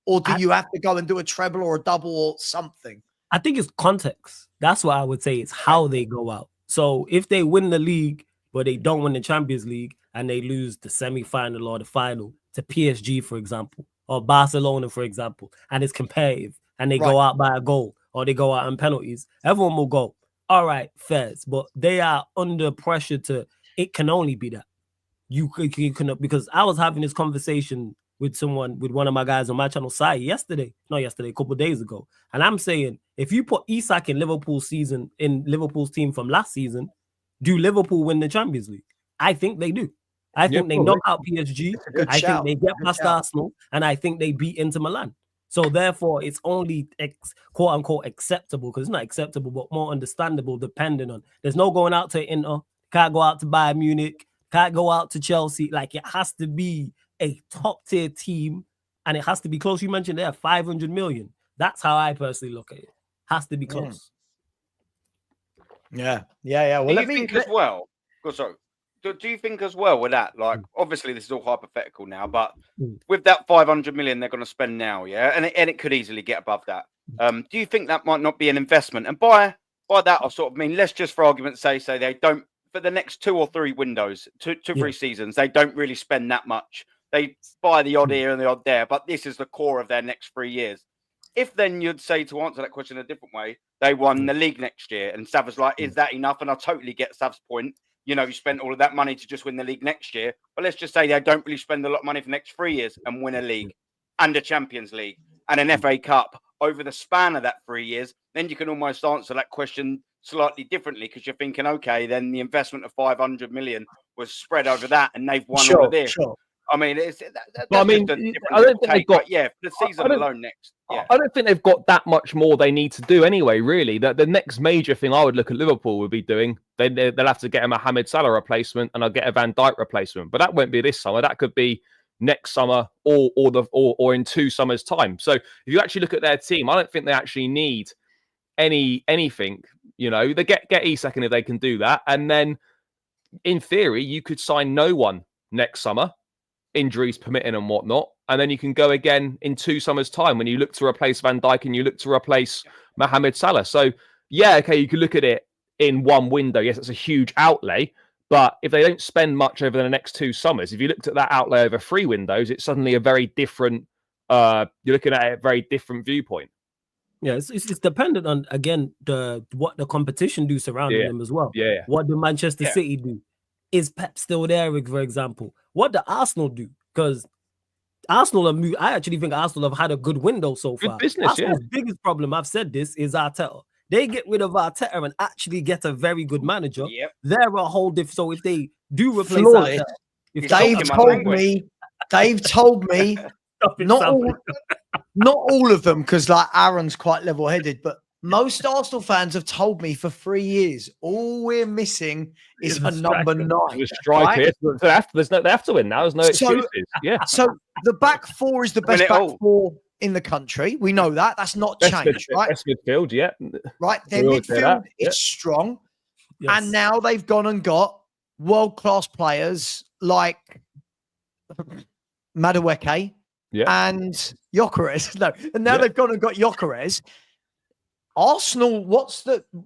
Or do you have to go and do a treble or a double or something? I think it's context. That's what I would say. It's how they go out. So if they win the league, but they don't win the Champions League and they lose the semi-final or the final to PSG, for example, or Barcelona, for example, and it's competitive and they go out by a goal or they go out on penalties, everyone will go, all right, fairs, but they are under pressure it can only be that. You can, because I was having this conversation with one of my guys on my channel, Sai, a couple of days ago. And I'm saying, if you put Isak in Liverpool's team from last season, do Liverpool win the Champions League? I think they do. I think they knock out PSG. I think they get past Arsenal, and I think they beat Inter Milan. So therefore, it's only quote unquote acceptable, because it's not acceptable, but more understandable, depending on. There's no going out to Inter, can't go out to Bayern Munich, can't go out to Chelsea. Like, it has to be a top tier team, and it has to be close. You mentioned there 500 million. That's how I personally look at it. Has to be close. Yeah. Well, do you think as well? Do you think as well with that? Like, obviously, this is all hypothetical now, but with that 500 million they're going to spend now, and it could easily get above that. Do you think that might not be an investment? And by that, I sort of mean, let's just for argument's sake say they don't, for the next 2 or 3 windows, 2-3 seasons, they don't really spend that much. They buy the odd here and the odd there, but this is the core of their next 3 years. If then you'd say, to answer that question a different way, they won the league next year, and Savva's like, is that enough? And I totally get Sav's point. You know, you spent all of that money to just win the league next year. But let's just say they don't really spend a lot of money for the next 3 years and win a league and a Champions League and an FA Cup over the span of that 3 years. Then you can almost answer that question slightly differently, because you're thinking, okay, then the investment of 500 million was spread over that and they've won all of this. Sure. I mean, I don't think they've got. For the season alone next. Yeah. I don't think they've got that much more they need to do anyway. Really, the next major thing I would look at Liverpool would be doing. They'll have to get a Mohamed Salah replacement, and I'll get a Van Dijk replacement. But that won't be this summer. That could be next summer or in 2 summers' time. So if you actually look at their team, I don't think they actually need anything. You know, they get Isak in if they can do that, and then in theory you could sign no one next summer, injuries permitting and whatnot, and then you can go again in 2 summers' time when you look to replace Van Dijk and you look to replace Mohamed Salah. So yeah, okay, you could look at it in one window. Yes, it's a huge outlay, but if they don't spend much over the next 2 summers, if you looked at that outlay over 3 windows, it's suddenly a very different. You're looking at a very different viewpoint. Yeah, it's dependent on, again, what the competition do surrounding them as well. Yeah. What do Manchester City do? Is Pep still there, for example? What do Arsenal do? because Arsenal are I actually think Arsenal have had a good window so far. Good business, Arsenal's biggest problem, I've said this, is Arteta. They get rid of Arteta and actually get a very good manager. Yep. They're a whole different. So if they do replace Flawless. Arteta, if Dave told me, not all of them, because like Aaron's quite level-headed, but most Arsenal fans have told me for 3 years, all we're missing is a number 9. A striker. Right? They have to win now. There's no excuses. Yeah. So the back four is the best back four in the country. We know that. That's not changed, right? Best midfield, yeah. Right. Their midfield is strong. Yes. And now they've gone and got world-class players like Madueke and Gyökeres. No, and now they've gone and got Gyökeres. Arsenal,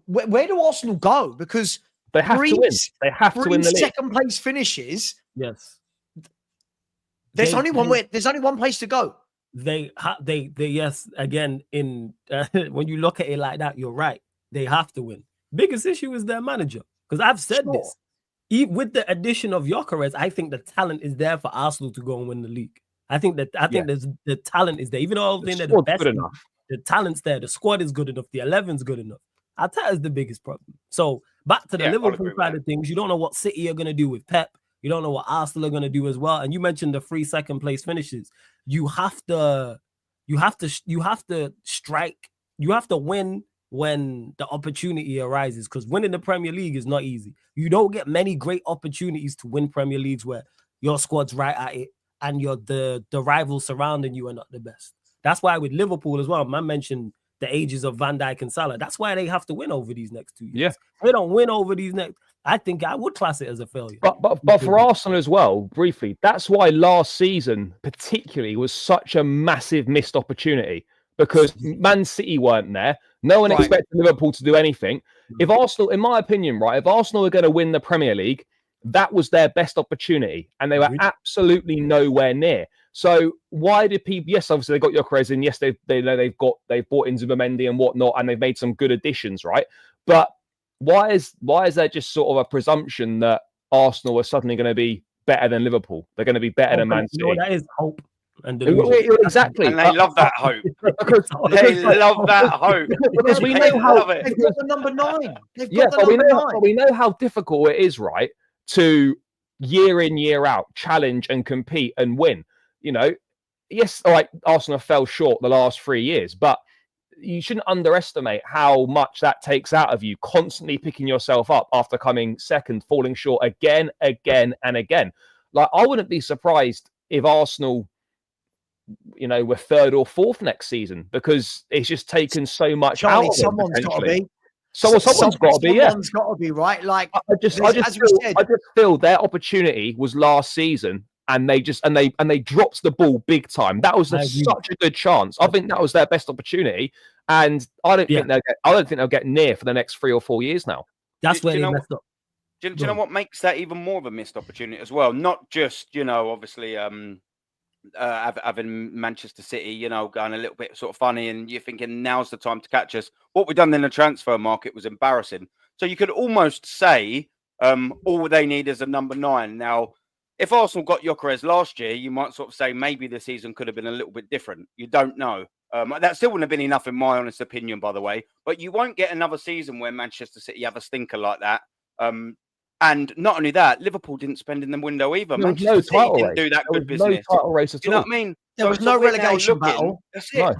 where do Arsenal go? Because they have to win. They have to win the league. Second place finishes. Yes. There's only one place to go. They yes, again, in when you look at it like that, you're right. They have to win. Biggest issue is their manager. Because I've said this. With the addition of Gyökeres, I think the talent is there for Arsenal to go and win the league. I think there's the talent is there. Even though they're the best, the talent's there. The squad is good enough. The 11's good enough. Arteta is the biggest problem. So back to the Liverpool side of things, you don't know what City are going to do with Pep. You don't know what Arsenal are going to do as well. And you mentioned the 3 second place finishes. You have to strike. You have to win when the opportunity arises, because winning the Premier League is not easy. You don't get many great opportunities to win Premier Leagues where your squad's right at it and the rivals surrounding you are not the best. That's why with Liverpool as well, man mentioned the ages of Van Dijk and Salah. That's why they have to win over these next 2 years. Yeah. If they don't win over these next, I think I would class it as a failure. But for Arsenal as well, briefly, that's why last season particularly was such a massive missed opportunity, because Man City weren't there. No one expected Liverpool to do anything. If Arsenal, in my opinion, if Arsenal are going to win the Premier League, that was their best opportunity, and they were absolutely nowhere near. So why did people? Yes, obviously they got Gyökeres in. Yes, they've bought in Zubimendi and whatnot, and they've made some good additions, right? But why is there just sort of a presumption that Arsenal are suddenly going to be better than Liverpool? They're going to be better than Man City. No, that is hope. Exactly, and they love that hope. They love that hope because we know how they've got the number 9. But we know how difficult it is, right, to year in year out challenge and compete and win. You know, yes, all right, Arsenal fell short the last 3 years, but you shouldn't underestimate how much that takes out of you, constantly picking yourself up after coming second, falling short again and again. Like, I wouldn't be surprised if Arsenal, you know, were 3rd or 4th next season, because it's just taken so much out of them. Someone's got to be. Someone's got to be. Someone's got to be, right? Like, I just feel their opportunity was last season, and they dropped the ball big time. That was such a good chance. I think that was their best opportunity, and I don't think they'll get near for the next 3 or 4 years now. That's where they messed up. Do you know what makes that even more of a missed opportunity as well? Not just, you know, obviously having Manchester City, you know, going a little bit sort of funny, and you're thinking now's the time to catch us. What we've done in the transfer market was embarrassing. So you could almost say all they need is a number 9. Now, if Arsenal got Gyökeres last year, you might sort of say maybe the season could have been a little bit different. You don't know. That still wouldn't have been enough, in my honest opinion, by the way. But you won't get another season where Manchester City have a stinker like that. And not only that, Liverpool didn't spend in the window either. Manchester City didn't do that good business. No title race at all. You know what I mean? There was no relegation battle. That's it.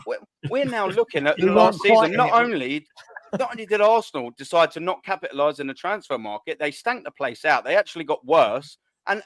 We're now looking at the last season. Not only did Arsenal decide to not capitalise in the transfer market, they stank the place out. They actually got worse. And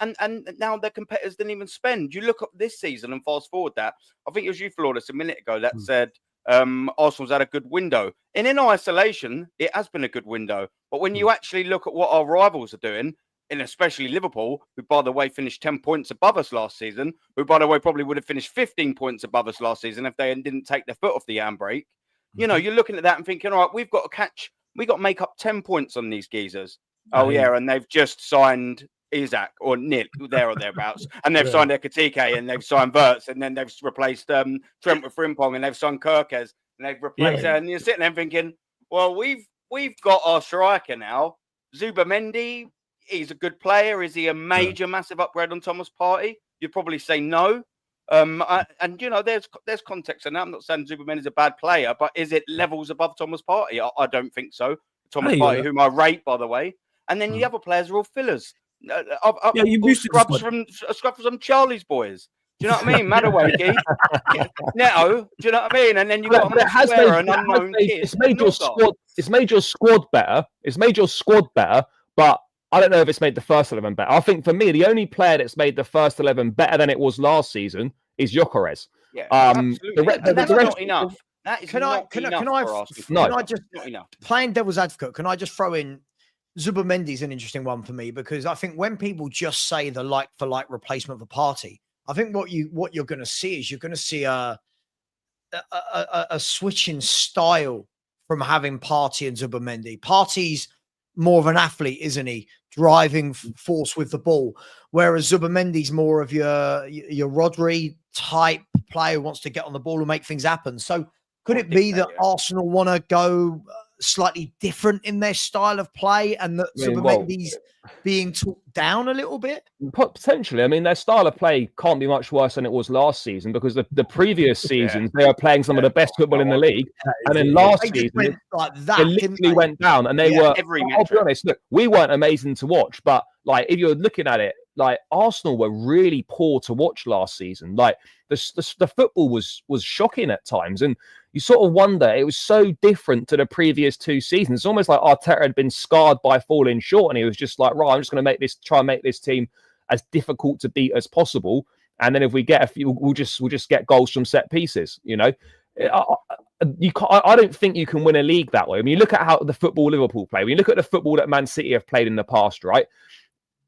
now their competitors didn't even spend. You look up this season and fast forward that. I think it was you, Flawless, a minute ago that said Arsenal's had a good window. And in isolation, it has been a good window. But when you actually look at what our rivals are doing, and especially Liverpool, who, by the way, finished 10 points above us last season, who, by the way, probably would have finished 15 points above us last season if they didn't take their foot off the handbrake. You know, you're looking at that and thinking, all right, we've got to make up 10 points on these geezers. And they've just signed Isak or Nick, there or thereabouts, and they've signed Ekatike, and they've signed Verts, and then they've replaced Trent with Frimpong, and they've signed Kirkes, and they've replaced and you're sitting there thinking, well, we've got our striker now. Zubimendi, he's a good player. Is he a massive upgrade on Thomas Partey? you'd probably say no. And you know, there's context, and I'm not saying Zubomendi's a bad player, but is it levels above Thomas Partey? I don't think so. Thomas Partey, whom I rate, by the way, and then the other players are all fillers. You boosted scrubs from Charlie's boys. Do you know what I mean? Madaway, Neto. Do you know what I mean? And then you got an unknown kid. It's made your squad. It's made your squad better. It's made your squad better, but I don't know if it's made the first 11 better. I think for me, the only player that's made the first 11 better than it was last season is Gyökeres. Yeah, absolutely. That's not enough. That is can I just not enough. Playing devil's advocate? Can I just throw in Zubomendi's an interesting one for me, because I think when people just say the like for like replacement for Partey, I think what you're going to see is you're going to see a switch in style from having Partey and Zubomendi. Partey's more of an athlete, isn't he? Driving force with the ball, whereas Zubomendi's more of your Rodri type player who wants to get on the ball and make things happen. So could it be that Arsenal want to go slightly different in their style of play, and that Zubomendi's being talked down a little bit? Potentially. I mean, their style of play can't be much worse than it was last season, because the previous seasons they are playing some of the best football in the league, and then last season they literally went down, and they were. I'll be honest. Look, we weren't amazing to watch, but like if you're looking at it, like Arsenal were really poor to watch last season. Like the football was shocking at times, and you sort of wonder, it was so different to the previous 2 seasons. It's almost like Arteta had been scarred by falling short, and he was just like, right, I'm just going to try and make this team as difficult to beat as possible. And then if we get a few, we'll just get goals from set pieces. You know, I don't think you can win a league that way. I mean, you look at how the football Liverpool play. When you look at the football that Man City have played in the past, right?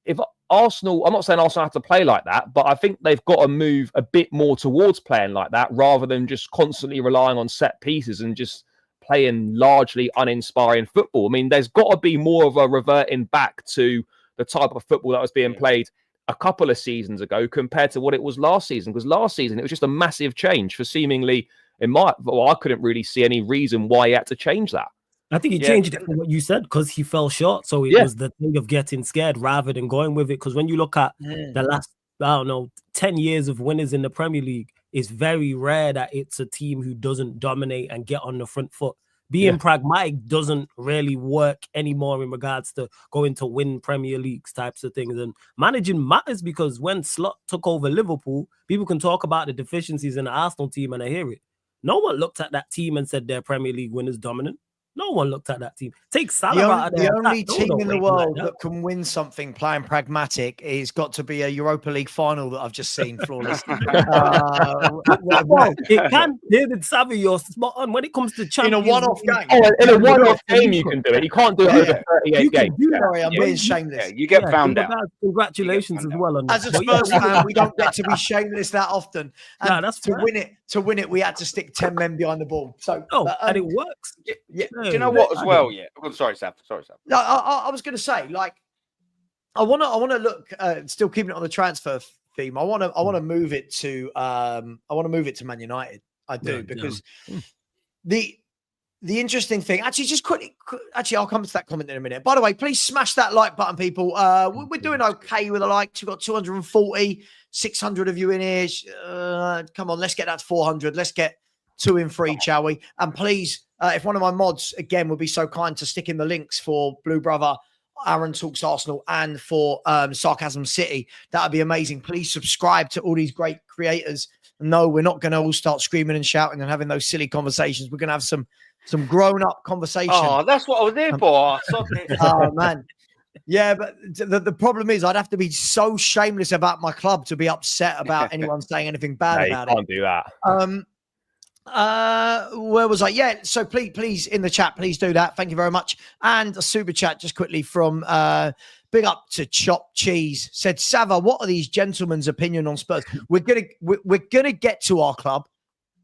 If Arsenal, I'm not saying Arsenal have to play like that, but I think they've got to move a bit more towards playing like that, rather than just constantly relying on set pieces and just playing largely uninspiring football. I mean, there's got to be more of a reverting back to the type of football that was being played a couple of seasons ago compared to what it was last season. Because last season, it was just a massive change for seemingly, I couldn't really see any reason why he had to change that. I think he changed it from what you said, because he fell short. So it was the thing of getting scared rather than going with it. Because when you look at the last, 10 years of winners in the Premier League, it's very rare that it's a team who doesn't dominate and get on the front foot. Being pragmatic doesn't really work anymore in regards to going to win Premier Leagues types of things. And managing matters, because when Slot took over Liverpool, people can talk about the deficiencies in the Arsenal team, and I hear it. No one looked at that team and said they're Premier League winners dominant. No one looked at that team. Take Salah out of there. The only team in the world that can win something playing pragmatic is got to be a Europa League final that I've just seen flawless. It can. David Savva, you're spot on. When it comes to Champions in a one-off game. In a one-off game, you can do it. You can't do it over 38 games. Sorry, I'm being shameless. You get found out. Congratulations as well. On as a Spurs fan, we don't get to be shameless that often. And that's to win it, we had to stick 10 men behind the ball. So, and it works. Do you know what as well? Yeah. I'm sorry, Sav. No, I was going to say, like, I want to look. Still keeping it on the transfer theme. I want to move it to. I want to move it to Man United. I do because the interesting thing. Actually, just quickly. Actually, I'll come to that comment in a minute. By the way, please smash that like button, people. We're doing okay with the likes. We've got 240, 600 of you in here. Come on, let's get that to 400. Let's get 2 in 3, shall we? And please. If one of my mods, again, would be so kind to stick in the links for Blue Brother, Aaron Talks Arsenal, and for Sarcasm City, that would be amazing. Please subscribe to all these great creators. No, we're not going to all start screaming and shouting and having those silly conversations. We're going to have some grown-up conversation. Oh, that's what I was there for. Oh, man. Yeah, but the problem is I'd have to be so shameless about my club to be upset about anyone saying anything bad about it. You can't do that. Where was I? Yeah, so please in the chat, please do that. Thank you very much. And a super chat just quickly from big up to Chop Cheese, said, Savva, what are these gentlemen's opinion on Spurs? We're gonna get to our club.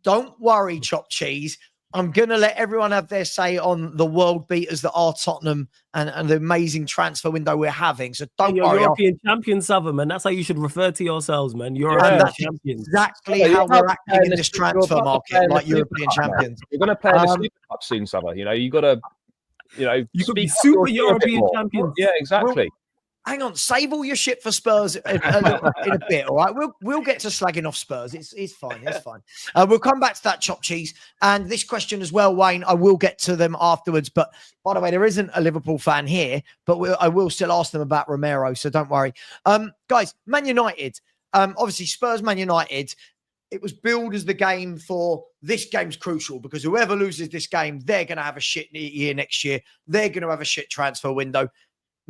Don't worry, Chop Cheese. I'm going to let everyone have their say on the world beaters that are Tottenham and the amazing transfer window we're having. So don't worry. European champions, Savva, man. That's how you should refer to yourselves, man. European champions. Exactly how we're acting in this transfer market, like European champions. You're going to play in the Super Cup soon, Savva. You know, you got to, you could be super European champions. Yeah, exactly. hang on, save all your shit for Spurs in a bit, all right? We'll get to slagging off Spurs. It's fine. It's fine. We'll come back to that chopped cheese. And this question as well, Wayne, I will get to them afterwards. But by the way, there isn't a Liverpool fan here, but I will still ask them about Romero, so don't worry. Guys, Man United, obviously Spurs, Man United, it was billed as the game for this game's crucial because whoever loses this game, they're going to have a shit year next year. They're going to have a shit transfer window.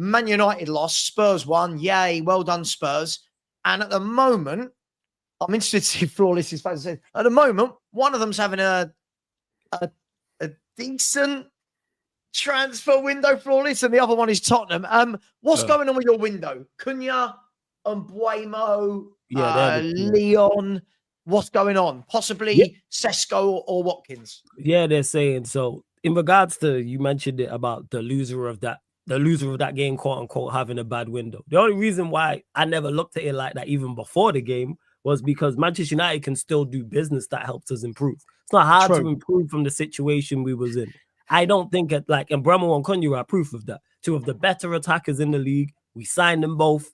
Man United lost, Spurs won. Yay, well done, Spurs. And at the moment, I'm interested to see if Flawless is fans. At the moment, one of them's having a decent transfer window, Flawless, and the other one is Tottenham. What's going on with your window? Cunha, Mbuemo, Leon. What's going on? Possibly Sesko or Watkins. Yeah, they're saying so. In regards to, you mentioned it about the loser of that game, quote unquote, having a bad window. The only reason why I never looked at it like that even before the game was because Manchester United can still do business that helps us improve. It's not hard to improve from the situation we was in. I don't think and Mbuemo and Cunha are proof of that. Two of the better attackers in the league. We signed them both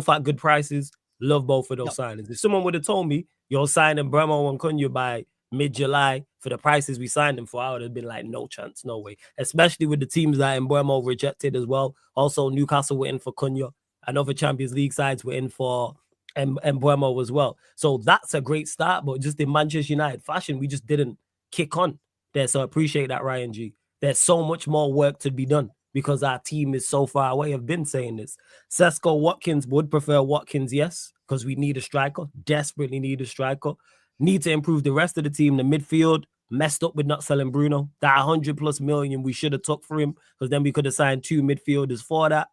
at good prices. Love both of those signings. If someone would have told me you're signing Mbuemo and Cunha by mid-July for the prices we signed them for, I would have been like, no chance, no way. Especially with the teams that Mbuemo rejected as well. Also, Newcastle were in for Cunha, and other Champions League sides were in for Mbuemo as well. So that's a great start, but just in Manchester United fashion, we just didn't kick on there. So I appreciate that, Ryan G. There's so much more work to be done because our team is so far away. I've been saying this. Sesko, Watkins, would prefer Watkins, yes, because we need a striker, desperately need a striker. Need to improve the rest of the team. The midfield, messed up with not selling Bruno. That 100+ million we should have took for him, because then we could have signed 2 midfielders for that.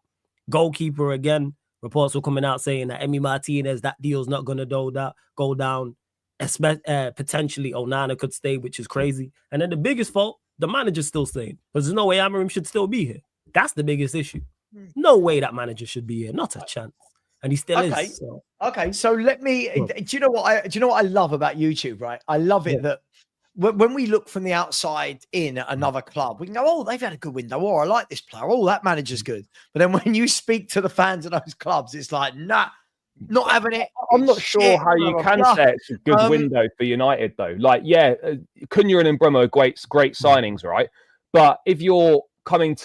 Goalkeeper, again, reports were coming out saying that Emi Martinez, that deal's not going to go down. Potentially Onana could stay, which is crazy. And then the biggest fault, the manager's still staying, because there's no way Amorim should still be here. That's the biggest issue. No way that manager should be here. Not a chance. And he still is. So. Okay, so let me. Do you know what I love about YouTube? Right, I love it that when we look from the outside in at another club, we can go, "Oh, they've had a good window. Oh, I like this player. Oh, that manager's good." But then when you speak to the fans of those clubs, it's like, nah, not having it. I'm not sure how you can say it's a good window for United, though. Like, Cunha and Mbuemo are great signings, right? But if you're coming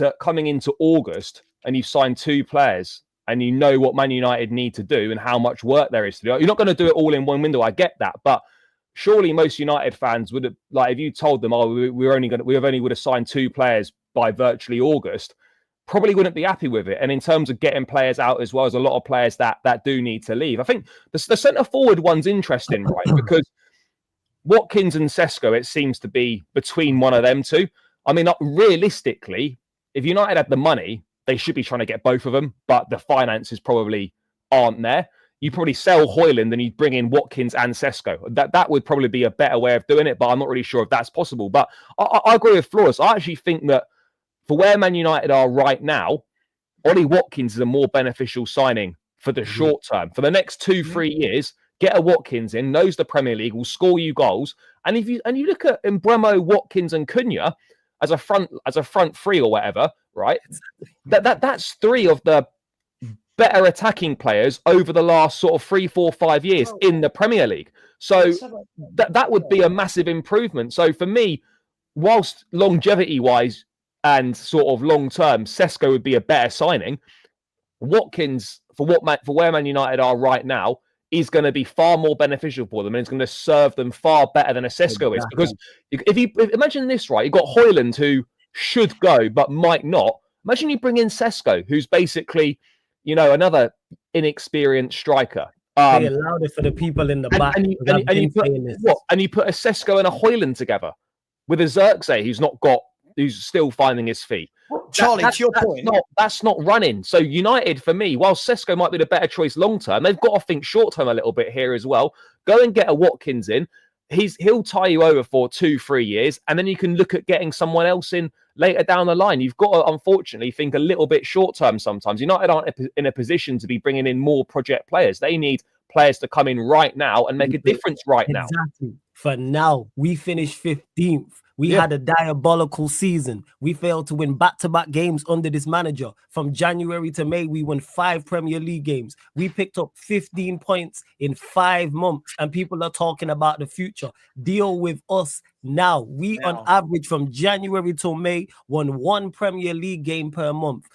into August and you sign 2 players, and you know what Man United need to do and how much work there is to do. You're not going to do it all in one window. I get that, but surely most United fans would have, like, if you told them, "Oh, we only would have signed 2 players by virtually August," probably wouldn't be happy with it. And in terms of getting players out as well, as a lot of players that do need to leave. I think the centre forward one's interesting, right? Because Watkins and Sesko, it seems to be between one of them two. I mean, realistically, if United had the money, they should be trying to get both of them, but the finances probably aren't there. You probably sell Højlund and you bring in Watkins and Sesko. That would probably be a better way of doing it, but I'm not really sure if that's possible. But I agree with Flores. I actually think that for where Man United are right now, Ollie Watkins is a more beneficial signing for the short term. For the next 2-3 years, get a Watkins in, knows the Premier League, will score you goals. And if you look at Mbuemo, Watkins, and Cunha as a front three or whatever, right? That's 3 of the better attacking players over the last sort of 3, 4, 5 years in the Premier League. So that would be a massive improvement. So for me, whilst longevity-wise and sort of long-term, Sesko would be a better signing, Watkins, for where Man United are right now, is going to be far more beneficial for them, and it's going to serve them far better than a Sesko is. Because if imagine this, right? You've got Højlund, who should go but might not. Imagine you bring in Sesko, who's basically, another inexperienced striker. They allowed it for the people in the back. And you put a Sesko and a Højlund together with a Xerxes who's still finding his feet. Charlie, to your point, that's not running. So United, for me, while Sesko might be the better choice long term, they've got to think short term a little bit here as well. Go and get a Watkins in. He'll tie you over for 2-3 years, and then you can look at getting someone else in later down the line. You've got to, unfortunately, think a little bit short term sometimes. United aren't in a position to be bringing in more project players. They need players to come in right now and make a difference right now. Exactly. For now, we finished 15th. We had a diabolical season. We failed to win back-to-back games under this manager. From January to May, we won 5 Premier League games. We picked up 15 points in 5 months, and people are talking about the future. Deal with us now. We, on average, from January to May, won 1 Premier League game per month.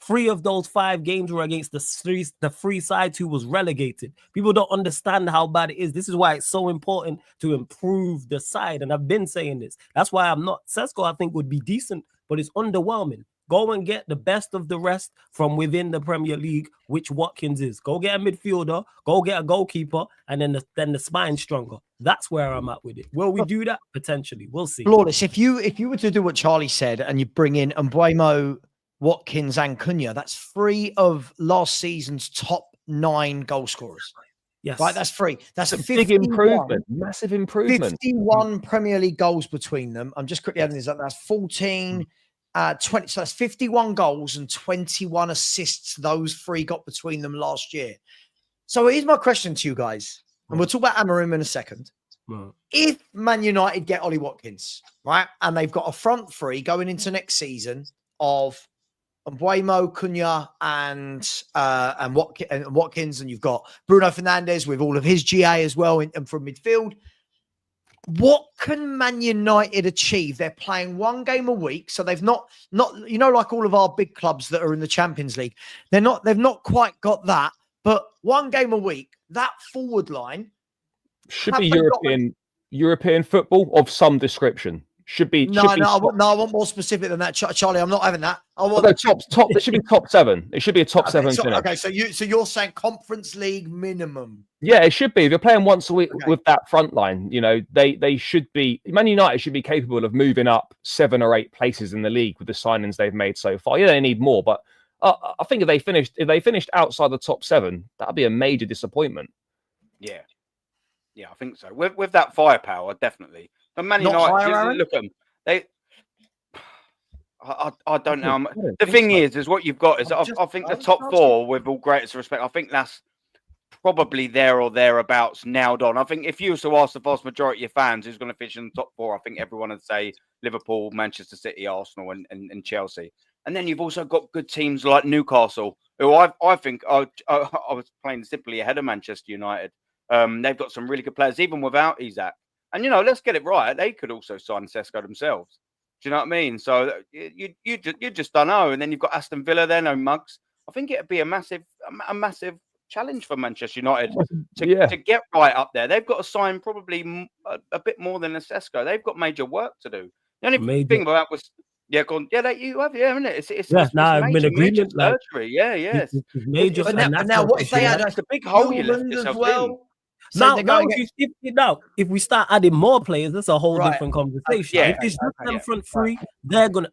3 of those 5 games were against the 3 sides who was relegated. People don't understand how bad it is. This is why it's so important to improve the side. And I've been saying this. That's why I'm not. Sesko, I think, would be decent, but it's underwhelming. Go and get the best of the rest from within the Premier League, which Watkins is. Go get a midfielder, go get a goalkeeper, and then the spine's stronger. That's where I'm at with it. Will we do that? Potentially. We'll see. Flawless. If you were to do what Charlie said and you bring in Mbeumo, Watkins and Cunha, that's 3 of last season's top 9 goal scorers. Yes. Right, that's 3. That's a big improvement. Massive improvement. 51 Premier League goals between them. I'm just quickly adding this up. That's 14, 20. So that's 51 goals and 21 assists those 3 got between them last year. So here's my question to you guys. And we'll talk about Amorim in a second. If Man United get Ollie Watkins, right, and they've got a front 3 going into next season of Mbeumo, Cunha, and Watkins, and you've got Bruno Fernandes with all of his GA as well, and from midfield. What can Man United achieve? They're playing 1 game a week, so they've not like all of our big clubs that are in the Champions League. They've not quite got that, but 1 game a week. That forward line should be European football of some description. I want more specific than that, Charlie. I'm not having that. I want top. It should be top 7. It should be a top 7. So you're saying Conference League minimum? Yeah, it should be. If you're playing once a week with that front line, they should be. Man United should be capable of moving up 7 or 8 places in the league with the signings they've made so far. Yeah, they need more, but I think if they finished outside the top 7, that'd be a major disappointment. Yeah, I think so. With that firepower, definitely. But Man United, look at them. I don't know. The thing is what you've got is I think the top 4, with all greatest respect, I think that's probably there or thereabouts nailed on. I think if you were to ask the vast majority of fans who's going to finish in the top 4, I think everyone would say Liverpool, Manchester City, Arsenal, and Chelsea. And then you've also got good teams like Newcastle, who I think I was playing simply ahead of Manchester United. They've got some really good players, even without Isak. And, let's get it right. They could also sign Sesko themselves. Do you know what I mean? So you just don't know. And then you've got Aston Villa there, no mugs. I think it'd be a massive challenge for Manchester United to get right up there. They've got to sign probably a bit more than a Sesko. They've got major work to do. The only thing about was, you have, isn't it? It's major surgery. It's major. But now what if they had a big hole you left yourself in? So if we start adding more players, that's a whole different conversation. If it's just them front 3,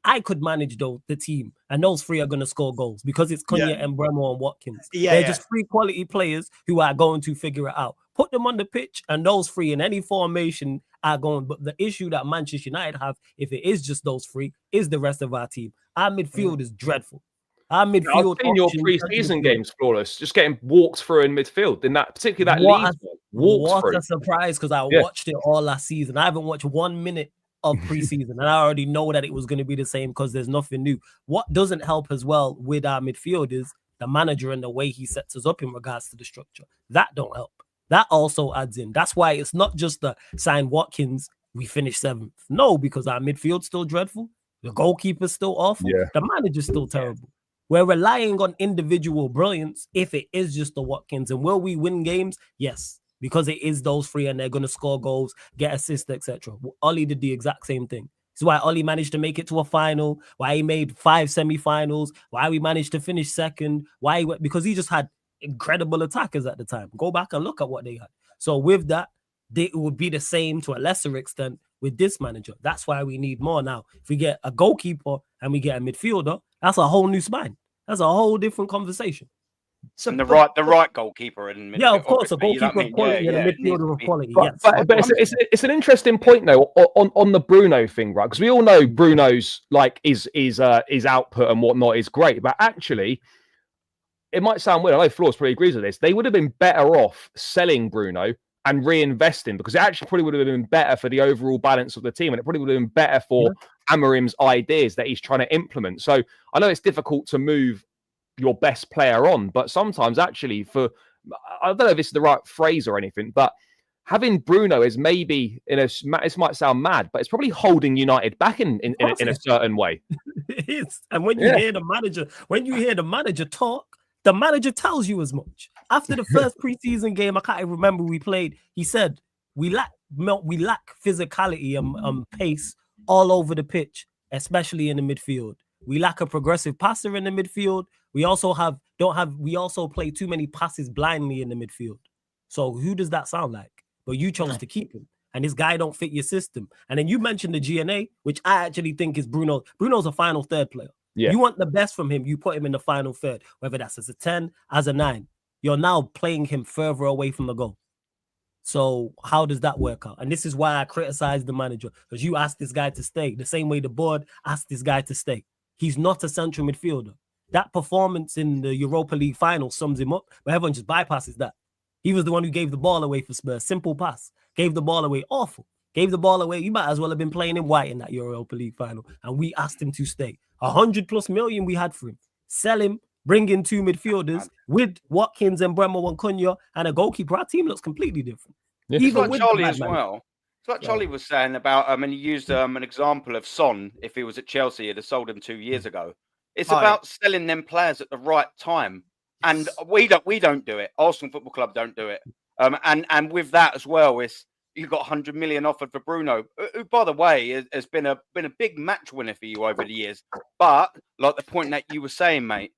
I could manage the team, and those 3 are gonna score goals because it's Cunha, Mbeumo, and Watkins. They're just 3 quality players who are going to figure it out. Put them on the pitch, and those 3 in any formation are going. But the issue that Manchester United have, if it is just those 3, is the rest of our team. Our midfield is dreadful. Our midfield. I've seen your pre-season games, Flawless, just getting walked through in midfield. In that, particularly that Leeds one, what a surprise, because I watched it all last season. I haven't watched 1 minute of preseason, and I already know that it was going to be the same because there's nothing new. What doesn't help as well with our midfield is the manager and the way he sets us up in regards to the structure. That don't help. That also adds in. That's why it's not just the sign Watkins, we finish 7th. No, because our midfield's still dreadful. The goalkeeper's still awful. The manager's still terrible. We're relying on individual brilliance if it is just the Watkins. And will we win games? Yes, because it is those 3 and they're going to score goals, get assists, etc. Ollie did the exact same thing. This is why Ollie managed to make it to a final, why he made 5 semi-finals, why we managed to finish 2nd, because he just had incredible attackers at the time. Go back and look at what they had. So with that, it would be the same to a lesser extent with this manager. That's why we need more now. If we get a goalkeeper and we get a midfielder, that's a whole new spine. That's a whole different conversation. So the right goalkeeper in midfield. Yeah, of course, a goalkeeper of quality and a midfielder of quality. But it's an interesting point though on the Bruno thing, right? Because we all know Bruno's his output and whatnot is great, but actually, it might sound weird. I know Flores probably agrees with this. They would have been better off selling Bruno and reinvesting, because it actually probably would have been better for the overall balance of the team, and it probably would have been better for Amorim's ideas that he's trying to implement. So I know it's difficult to move your best player on, but sometimes actually I don't know if it's the right phrase or anything, but having Bruno is maybe this might sound mad, but it's probably holding United back in a certain way. It is. And when you hear the manager talk, the manager tells you as much. After the first preseason game, I can't even remember we played, he said, we lack physicality and pace all over the pitch, especially in the midfield. We lack a progressive passer in the midfield. We also play too many passes blindly in the midfield. So who does that sound like? But you chose to keep him, and this guy don't fit your system. And then you mentioned the GNA, which I actually think is Bruno. Bruno's a final third player. Yeah. You want the best from him, you put him in the final third, whether that's as a 10, as a 9. You're now playing him further away from the goal. So how does that work out? And this is why I criticize the manager, because you asked this guy to stay the same way the board asked this guy to stay. He's not a central midfielder. That performance in the Europa League final sums him up, but everyone just bypasses that. He was the one who gave the ball away for Spurs. Simple pass. Gave the ball away. Awful. Gave the ball away. You might as well have been playing in white in that Europa League final. And we asked him to stay. 100+ million we had for him. Sell him. Bring in 2 midfielders with Watkins and Bremer and Cunha and a goalkeeper. Our team looks completely different. Yeah. Even with Charlie as well. It's like Charlie was saying about and he used an example of Son. If he was at Chelsea, he'd have sold him 2 years ago. It's about selling them players at the right time. And we don't do it. Arsenal Football Club don't do it. And with that as well, you've got 100 million offered for Bruno, who, by the way, has been a big match winner for you over the years. But like the point that you were saying, mate,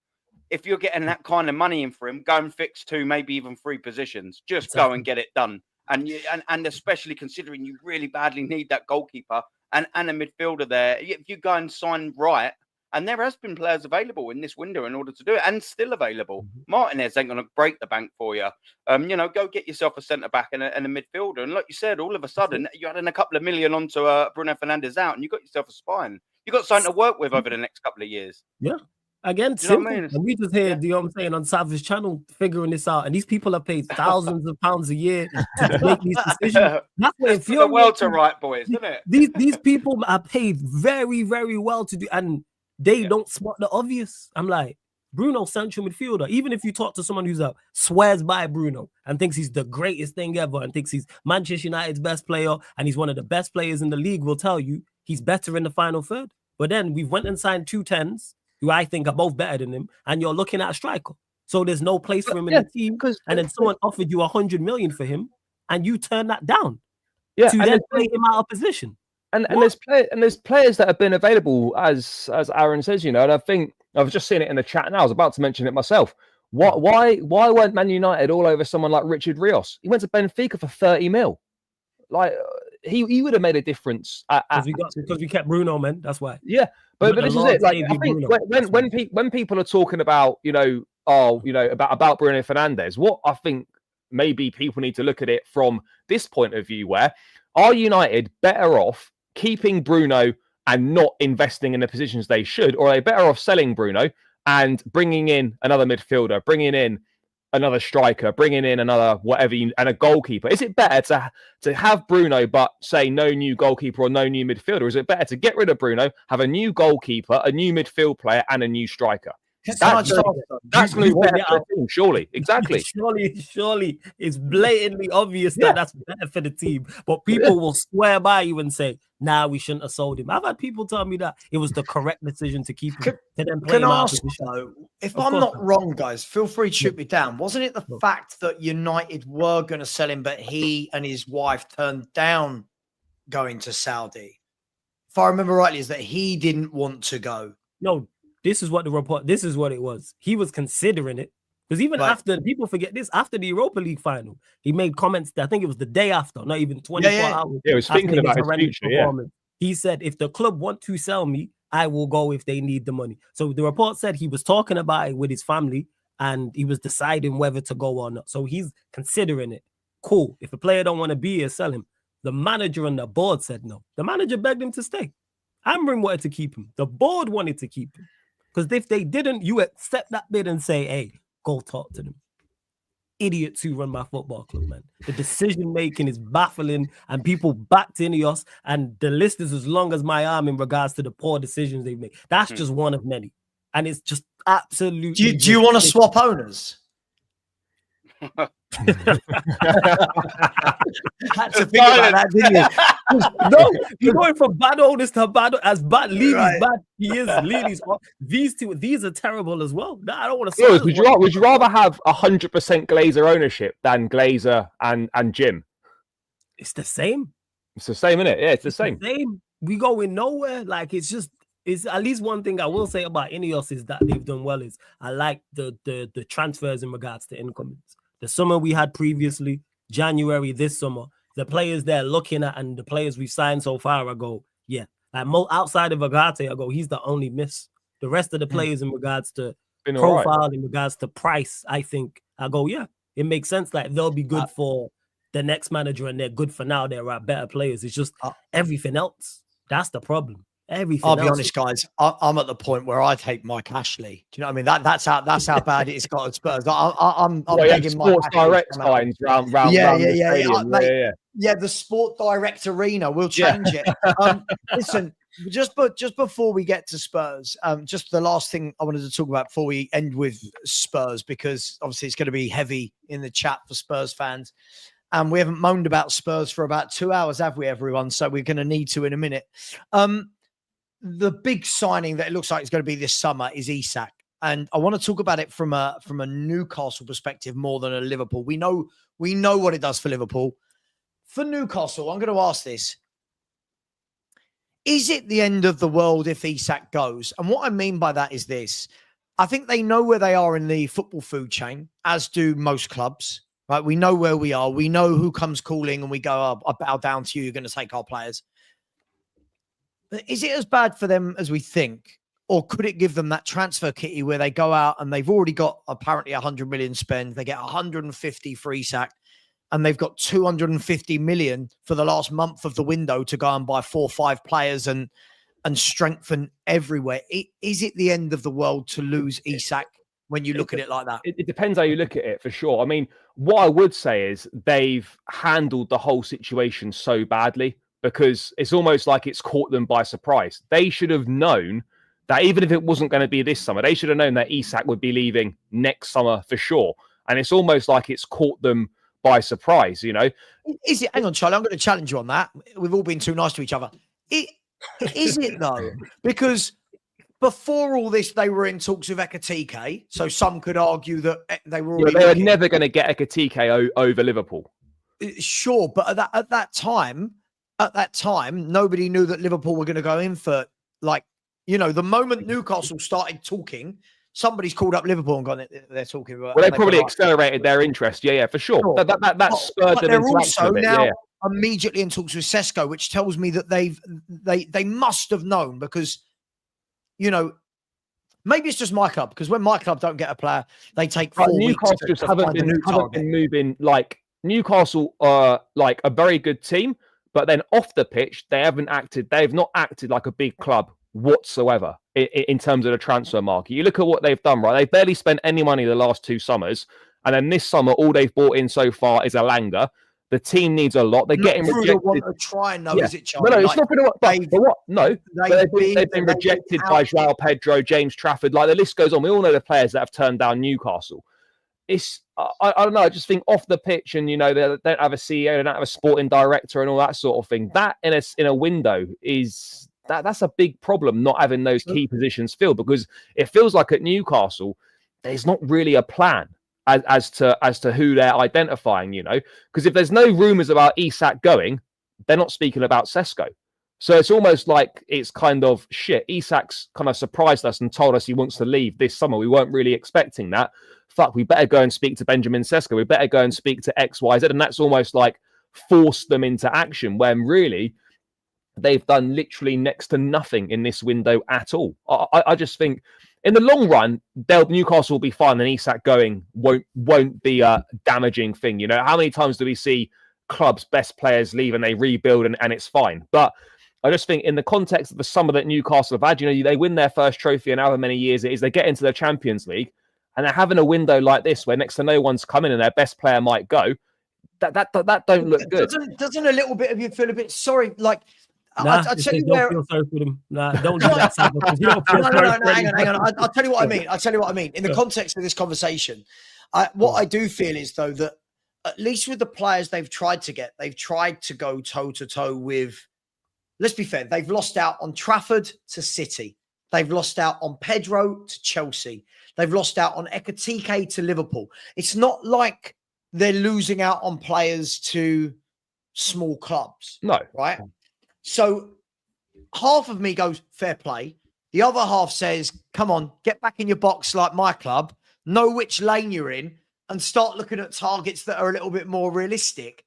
if you're getting that kind of money in for him, go and fix 2, maybe even 3 positions. Just go and get it done. And especially considering you really badly need that goalkeeper and a midfielder there. If you go and sign right. And there has been players available in this window in order to do it, and still available. Martinez ain't going to break the bank for you. Go get yourself a centre back and a midfielder. And like you said, all of a sudden you're adding a couple of million onto Bruno Fernandes out, and you got yourself a spine. You got something to work with over the next couple of years. Yeah. Again, simple. I mean? And we just hear, you know what I'm saying, on Savva's channel figuring this out. And these people are paid thousands of pounds a year to make these decisions. That's what it feels the world to right, boys, isn't it? These people are paid very, very well to do, and they don't spot the obvious. I'm like, Bruno, central midfielder. Even if you talk to someone who's swears by Bruno and thinks he's the greatest thing ever and thinks he's Manchester United's best player and he's one of the best players in the league, will tell you he's better in the final third. But then we've went and signed 2 10s who I think are both better than him, and you're looking at a striker. So there's no place for him in the team. And then someone offered you 100 million for him, and you turn that down to then play him out of position. And there's players that have been available, as Aaron says, and I think I've just seen it in the chat now. I was about to mention it myself. Why weren't Man United all over someone like Richard Rios? He went to Benfica for 30 mil. Like he would have made a different because we kept Bruno, man. That's why. Yeah, but this is it. Like I think when people are talking about about Bruno Fernandes, what I think maybe people need to look at it from this point of view: where are United better off keeping Bruno and not investing in the positions they should, or are they better off selling Bruno and bringing in another midfielder, bringing in another striker, bringing in another and a goalkeeper? Is it better to have Bruno but say no new goalkeeper or no new midfielder? Is it better to get rid of Bruno, have a new goalkeeper, a new midfield player, and a new striker? That's going to be better for the team, surely. Exactly. Surely, it's blatantly obvious that that's better for the team. But people will swear by you and say, "Nah, we shouldn't have sold him." I've had people tell me that it was the correct decision to keep him. Can I ask though, if I'm not wrong, guys, feel free to shoot me down. Wasn't it the fact that United were going to sell him, but he and his wife turned down going to Saudi? If I remember rightly, is that he didn't want to go? No. This is what it was. He was considering it. Because even after, people forget this, after the Europa League final, he made comments that I think it was the day after, not even 24 hours. Yeah, he was thinking about his future, He said, if the club want to sell me, I will go if they need the money. So the report said he was talking about it with his family and he was deciding whether to go or not. So he's considering it. Cool. If a player don't want to be here, sell him. The manager and the board said no. The manager begged him to stay. Amorim wanted to keep him. The board wanted to keep him. Because if they didn't, you accept that bid and say, hey, go talk to them. idiots who run my football club, man. The decision making is baffling, and people backed Ineos, and the list is as long as my arm in regards to the poor decisions they've made. That's just one of many, and it's just absolutely. Do you want to swap owners? Had to think about that, didn't you? No, you're going from bad owners to bad as bad leaders. Right. Bad he is leaders. These are terrible as well. No, I don't want to. Yeah, would you rather have 100% Glazer ownership than Glazer and Jim? It's the same. It's the same, isn't it? Yeah, it's the same. We going nowhere. Like it's at least one thing I will say about Ineos is that they've done well. Is I like the transfers in regards to incomings. The summer we had previously, January this summer, the players they're looking at and the players we've signed so far, I go, yeah. Like outside of Agate, I go, he's the only miss. The rest of the players in regards to profile, in regards to price, I think, I go, yeah, it makes sense. Like they'll be good for the next manager and they're good for now. They're better players. It's just everything else. That's the problem. Everything. I'll be honest, guys. I'm at the point where I take Mike Ashley. Do you know what I mean? That's how bad it's got at Spurs. I'm begging Mike Sports Direct signs round. Yeah. The Sport Direct arena will change it. Listen, just before we get to Spurs, just the last thing I wanted to talk about before we end with Spurs, because obviously it's going to be heavy in the chat for Spurs fans. And we haven't moaned about Spurs for about 2 hours, have we, everyone? So we're going to need to in a minute. The big signing that it looks like is going to be this summer is Isak. And I want to talk about it from a Newcastle perspective more than a Liverpool. We know what it does for Liverpool. For Newcastle, I'm going to ask this. Is it the end of the world if Isak goes? And what I mean by that is this. I think they know where they are in the football food chain, as do most clubs. Right? We know where we are. We know who comes calling and we go, I bow down to you. You're going to take our players. But is it as bad for them as we think? Or could it give them that transfer kitty where they go out and they've already got apparently 100 million spend. They get 150 for Isak and they've got 250 million for the last month of the window to go and buy 4 or 5 players and strengthen everywhere. Is it the end of the world to lose Isak when you look at it like that? It depends how you look at it, for sure. I mean, what I would say is they've handled the whole situation so badly because it's almost like it's caught them by surprise. They should have known that even if it wasn't going to be this summer, they should have known that Isak would be leaving next summer for sure. And it's almost like it's caught them by surprise, you know? Is it? Hang on, Charlie, I'm going to challenge you on that. We've all been too nice to each other. Is it though? Because before all this, they were in talks with Ekatike, so some could argue that they were already... they were never going to get Ekatike over Liverpool. Sure, but at that time, nobody knew that Liverpool were going to go in for, like, you know, the moment Newcastle started talking, somebody's called up Liverpool and gone, they're talking about... Well, they probably accelerated their interest. Yeah, for sure. That spurred them into action a bit. Now immediately in talks with Sesko, which tells me that they must have known because, you know, maybe it's just my club, because when my club don't get a player, they take 4 weeks. Newcastle just haven't been moving. Like, Newcastle are like a very good team, but then off the pitch, they've not acted like a big club whatsoever in terms of the transfer market. You look at what they've done, right? They've barely spent any money the last 2 summers. And then this summer, all they've bought in so far is Elanga. The team needs a lot. They're getting rejected. Is it, Charlie? No, it's not for what? No, they've been rejected by João Pedro, James Trafford. Like, the list goes on. We all know the players that have turned down Newcastle. It's I don't know. I just think off the pitch, and you know, they don't have a CEO, they don't have a sporting director, and all that sort of thing. That in a window is that's a big problem. Not having those key positions filled, because it feels like at Newcastle there's not really a plan as to who they're identifying. You know, because if there's no rumours about Isak going, they're not speaking about Sesko. So it's almost like it's kind of shit. Isak's kind of surprised us and told us he wants to leave this summer. We weren't really expecting that. Fuck, we better go and speak to Benjamin Sesko. We better go and speak to X, Y, Z. And that's almost like forced them into action when really they've done literally next to nothing in this window at all. I just think in the long run, Newcastle will be fine, and Isak going won't be a damaging thing. You know, how many times do we see clubs' best players leave and they rebuild and it's fine? But I just think in the context of the summer that Newcastle have had, you know, they win their first trophy in however many years it is, they get into the Champions League, and they're having a window like this where next to no one's coming and their best player might go. That don't look good. Doesn't a little bit of you feel a bit sorry? Like, Nah, I tell you where. Don't feel sorry for them. Nah, don't do that, Savva, because you don't feel sorry for hang on. I'll tell you what I mean. In the context of this conversation, what I do feel is, though, that at least with the players they've tried to go toe-to-toe with, let's be fair, they've lost out on Trafford to City. They've lost out on Pedro to Chelsea. They've lost out on Ekatike to Liverpool. It's not like they're losing out on players to small clubs. No. Right? So half of me goes, fair play. The other half says, come on, get back in your box like my club, know which lane you're in, and start looking at targets that are a little bit more realistic.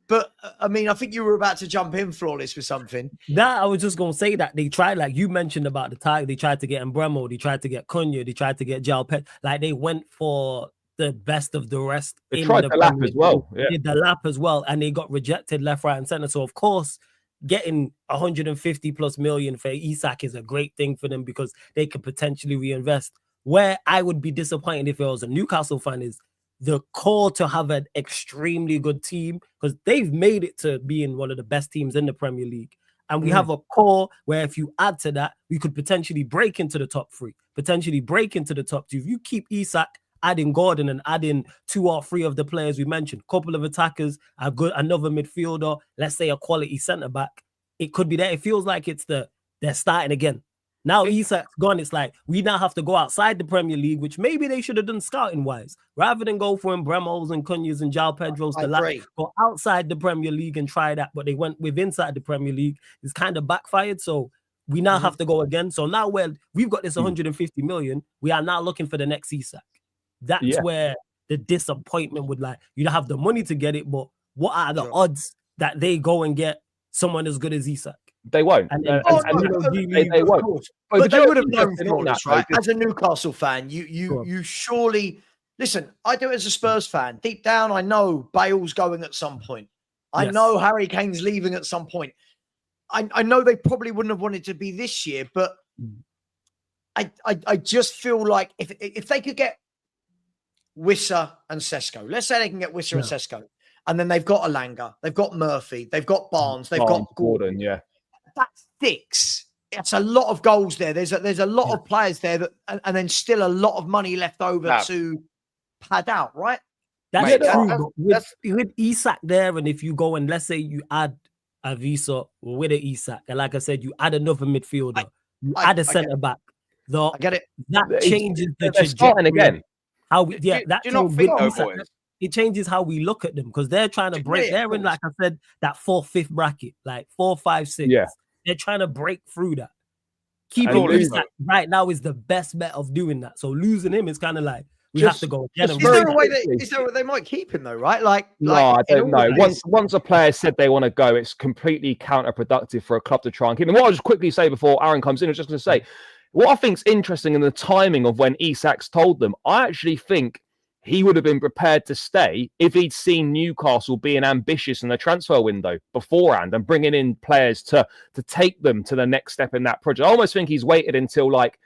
But, I mean, I think you were about to jump in, Flawless, with something. Nah, I was just going to say that they tried, like you mentioned about the target, they tried to get Bremo, they tried to get Cunha, they tried to get João Pedro. Like, they went for the best of the rest. They tried the lap as well. Yeah. Did the lap as well, and they got rejected left, right, and center. So, of course, getting 150 plus million for Isak is a great thing for them because they could potentially reinvest. Where I would be disappointed if I was a Newcastle fan is the core to have an extremely good team, because they've made it to being one of the best teams in the Premier League. And we have a core where if you add to that, we could potentially break into the top 3, potentially break into the top 2. If you keep Isak, adding Gordon and adding 2 or 3 of the players we mentioned, couple of attackers, a good another midfielder, let's say a quality centre back, it could be there. It feels like they're starting again. Now Isak's gone. It's like we now have to go outside the Premier League, which maybe they should have done scouting wise, rather than go for Bremos and Cunhas and João Pedros. Go outside the Premier League and try that, but they went with inside the Premier League. It's kind of backfired. So we now have to go again. So now we've got this 150 million, we are now looking for the next Isak. That's where the disappointment would lie. You don't have the money to get it, but what are the odds that they go and get someone as good as Isak? They won't. They won't. But they would have known Flawless, right? As a Newcastle fan, you surely listen. I do it as a Spurs fan. Deep down, I know Bale's going at some point. I know Harry Kane's leaving at some point. I know they probably wouldn't have wanted to be this year, but I just feel like if they could get Wissa and Sesko, let's say they can get Wissa and Sesko, and then they've got Alanga, they've got Murphy, they've got Barnes, they've got Gordon. Yeah. That's 6. That's a lot of goals there. There's a lot of players there that, and then still a lot of money left over to pad out, right? That's true. With Isak there, and if you go and let's say you add Avisa with an Isak, and like I said, you add another midfielder, you add a centre back. I get it. That changes the trajectory again. How it changes how we look at them because they're trying to break. They're in, like I said, that 4th, 5th bracket, like 4, 5, 6. Yeah. They're trying to break through that. Keeping Isak right now is the best bet of doing that. So losing him is kind of like we have to go again. Is there a way they might keep him though, right? No, I don't know. Once a player said they want to go, it's completely counterproductive for a club to try and keep him. What I'll just quickly say before Aaron comes in, I was just going to say, what I think is interesting in the timing of when Isak's told them, I actually think he would have been prepared to stay if he'd seen Newcastle being ambitious in the transfer window beforehand and bringing in players to take them to the next step in that project. I almost think he's waited until like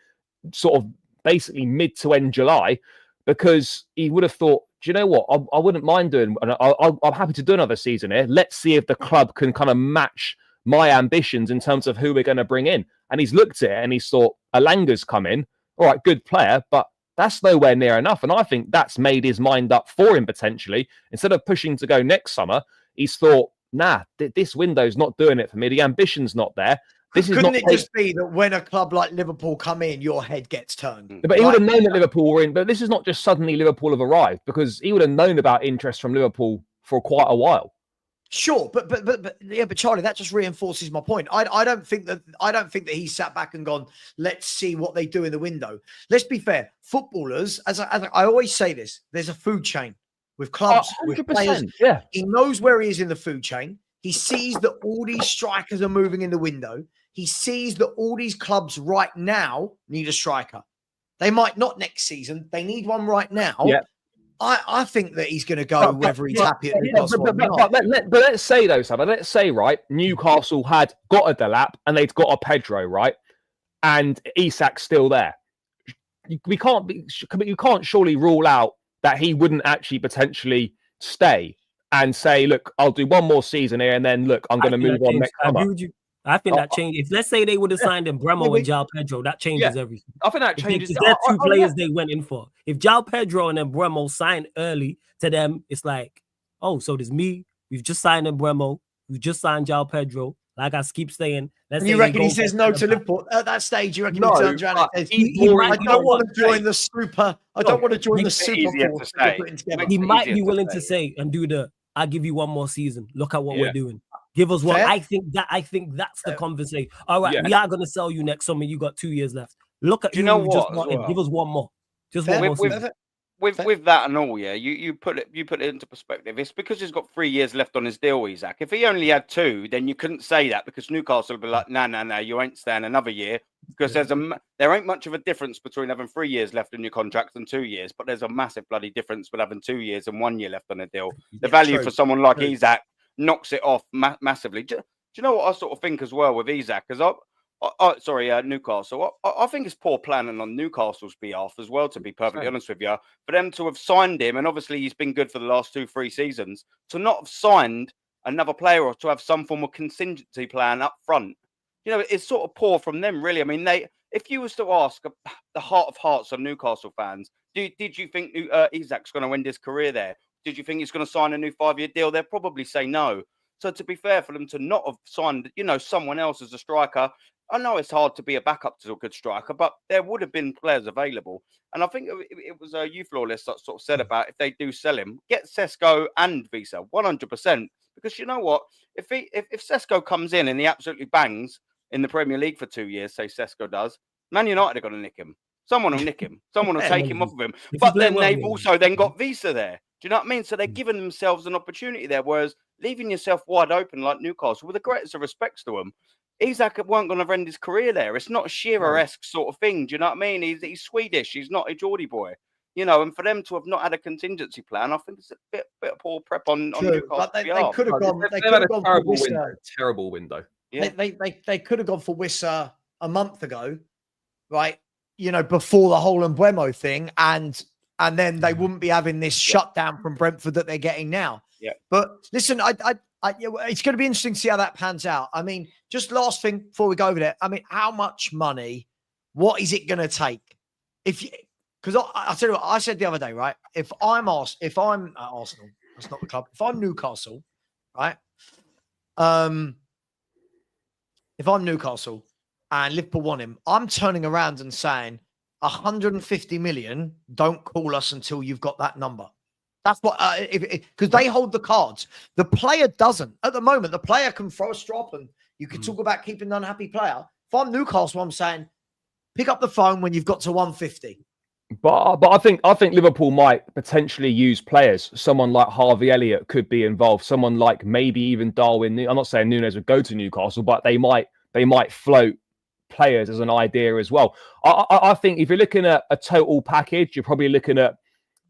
sort of basically mid to end July because he would have thought, do you know what? I wouldn't mind doing, I'm happy to do another season here. Let's see if the club can kind of match my ambitions in terms of who we're going to bring in. And he's looked at it and he's thought, Alanga's come in. All right, good player, but that's nowhere near enough. And I think that's made his mind up for him potentially. Instead of pushing to go next summer, he's thought, nah, this window's not doing it for me. The ambition's not there. Couldn't it just be that when a club like Liverpool come in, your head gets turned? But he would have known that Liverpool were in. But this is not just suddenly Liverpool have arrived because he would have known about interest from Liverpool for quite a while. Sure, but Charlie, that just reinforces my point. I don't think that he sat back and gone, let's see what they do in the window. Let's be fair. Footballers, as I always say this, there's a food chain with clubs, with players. Yeah. He knows where he is in the food chain. He sees that all these strikers are moving in the window. He sees that all these clubs right now need a striker. They might not next season. They need one right now. Yeah. I think that he's going to go whether he's happy at Newcastle or not. But let's say though, Savva, let's say, right, Newcastle had got a Delap and they'd got a Pedro, right? And Isak's still there. we can't you can't surely rule out that he wouldn't actually potentially stay and say, look, I'll do one more season here, and then look, I'm going to move on next summer. I think that changed. If let's say they would have signed him, Bremo and João Pedro, that changes everything. I think that changes. They're two players they went in for. If João Pedro and then Bremo signed early, to them, it's like, oh, so there's me. We've just signed him, Bremo. We've just signed João Pedro. Like I keep saying, you reckon he says no to Liverpool at that stage? You reckon he turns around and says, I don't want to join the super. I don't want to join the super. He might be willing to say and do the, I'll give you one more season. Look at what we're doing. Give us one. I think that's the conversation. All right, we are going to sell you next summer. You got 2 years left. Look at you know what? Give us one more. Just one more season. With that and all, you put it into perspective. It's because he's got 3 years left on his deal, Isak. If he only had 2, then you couldn't say that, because Newcastle would be like, no, you ain't staying another year, because there ain't much of a difference between having 3 years left in your contract and 2 years, but there's a massive bloody difference with having 2 years and 1 year left on a deal. The value for someone like Isak knocks it off massively. Do you know what I sort of think as well with Isak? Because Newcastle. I think it's poor planning on Newcastle's behalf as well, to be perfectly honest with you. For them to have signed him, and obviously he's been good for the last 2-3 seasons, to not have signed another player or to have some form of contingency plan up front, it's sort of poor from them, really. I mean, if you was to ask the heart of hearts of Newcastle fans, did you think Isak's going to end his career there? Did you think he's going to sign a new 5-year deal? They'll probably say no. So to be fair, for them to not have signed, someone else as a striker, I know it's hard to be a backup to a good striker, but there would have been players available. And I think it was a youth list that sort of said about, if they do sell him, get Sesko and Visa 100%. Because you know what? If Sesko comes in and he absolutely bangs in the Premier League for 2 years, say Sesko does, Man United are going to nick him. Someone will nick him. Someone will take him off of him. But then they've also then got Visa there. Do you know what I mean? So they're giving themselves an opportunity there, whereas leaving yourself wide open like Newcastle, with the greatest of respects to them, Isak weren't going to end his career there. It's not a Shearer-esque sort of thing. Do you know what I mean? He's Swedish. He's not a Geordie boy. And for them to have not had a contingency plan, I think it's a bit of poor prep on Newcastle. But they could have gone. They could have gone for Wissa. Terrible window. Yeah. They could have gone for Wissa a month ago, right? Before the whole Mbeumo thing, and then they wouldn't be having this shutdown from Brentford that they're getting now. Yeah. But listen, it's going to be interesting to see how that pans out. I mean, just last thing before we go over there. I mean, how much money? What is it going to take? Because I tell you what, I said the other day, right? If I'm at Arsenal, that's not the club. If I'm Newcastle, right? If I'm Newcastle and Liverpool want him, I'm turning around and saying, 150 million. Don't call us until you've got that number. That's what, because they hold the cards. The player doesn't. At the moment, the player can throw a strop, and you can talk about keeping an unhappy player. If I'm Newcastle, I'm saying, pick up the phone when you've got to 150. But I think Liverpool might potentially use players. Someone like Harvey Elliott could be involved. Someone like maybe even Darwin. I'm not saying Núñez would go to Newcastle, but they might float players as an idea as well. I think if you're looking at a total package, you're probably looking at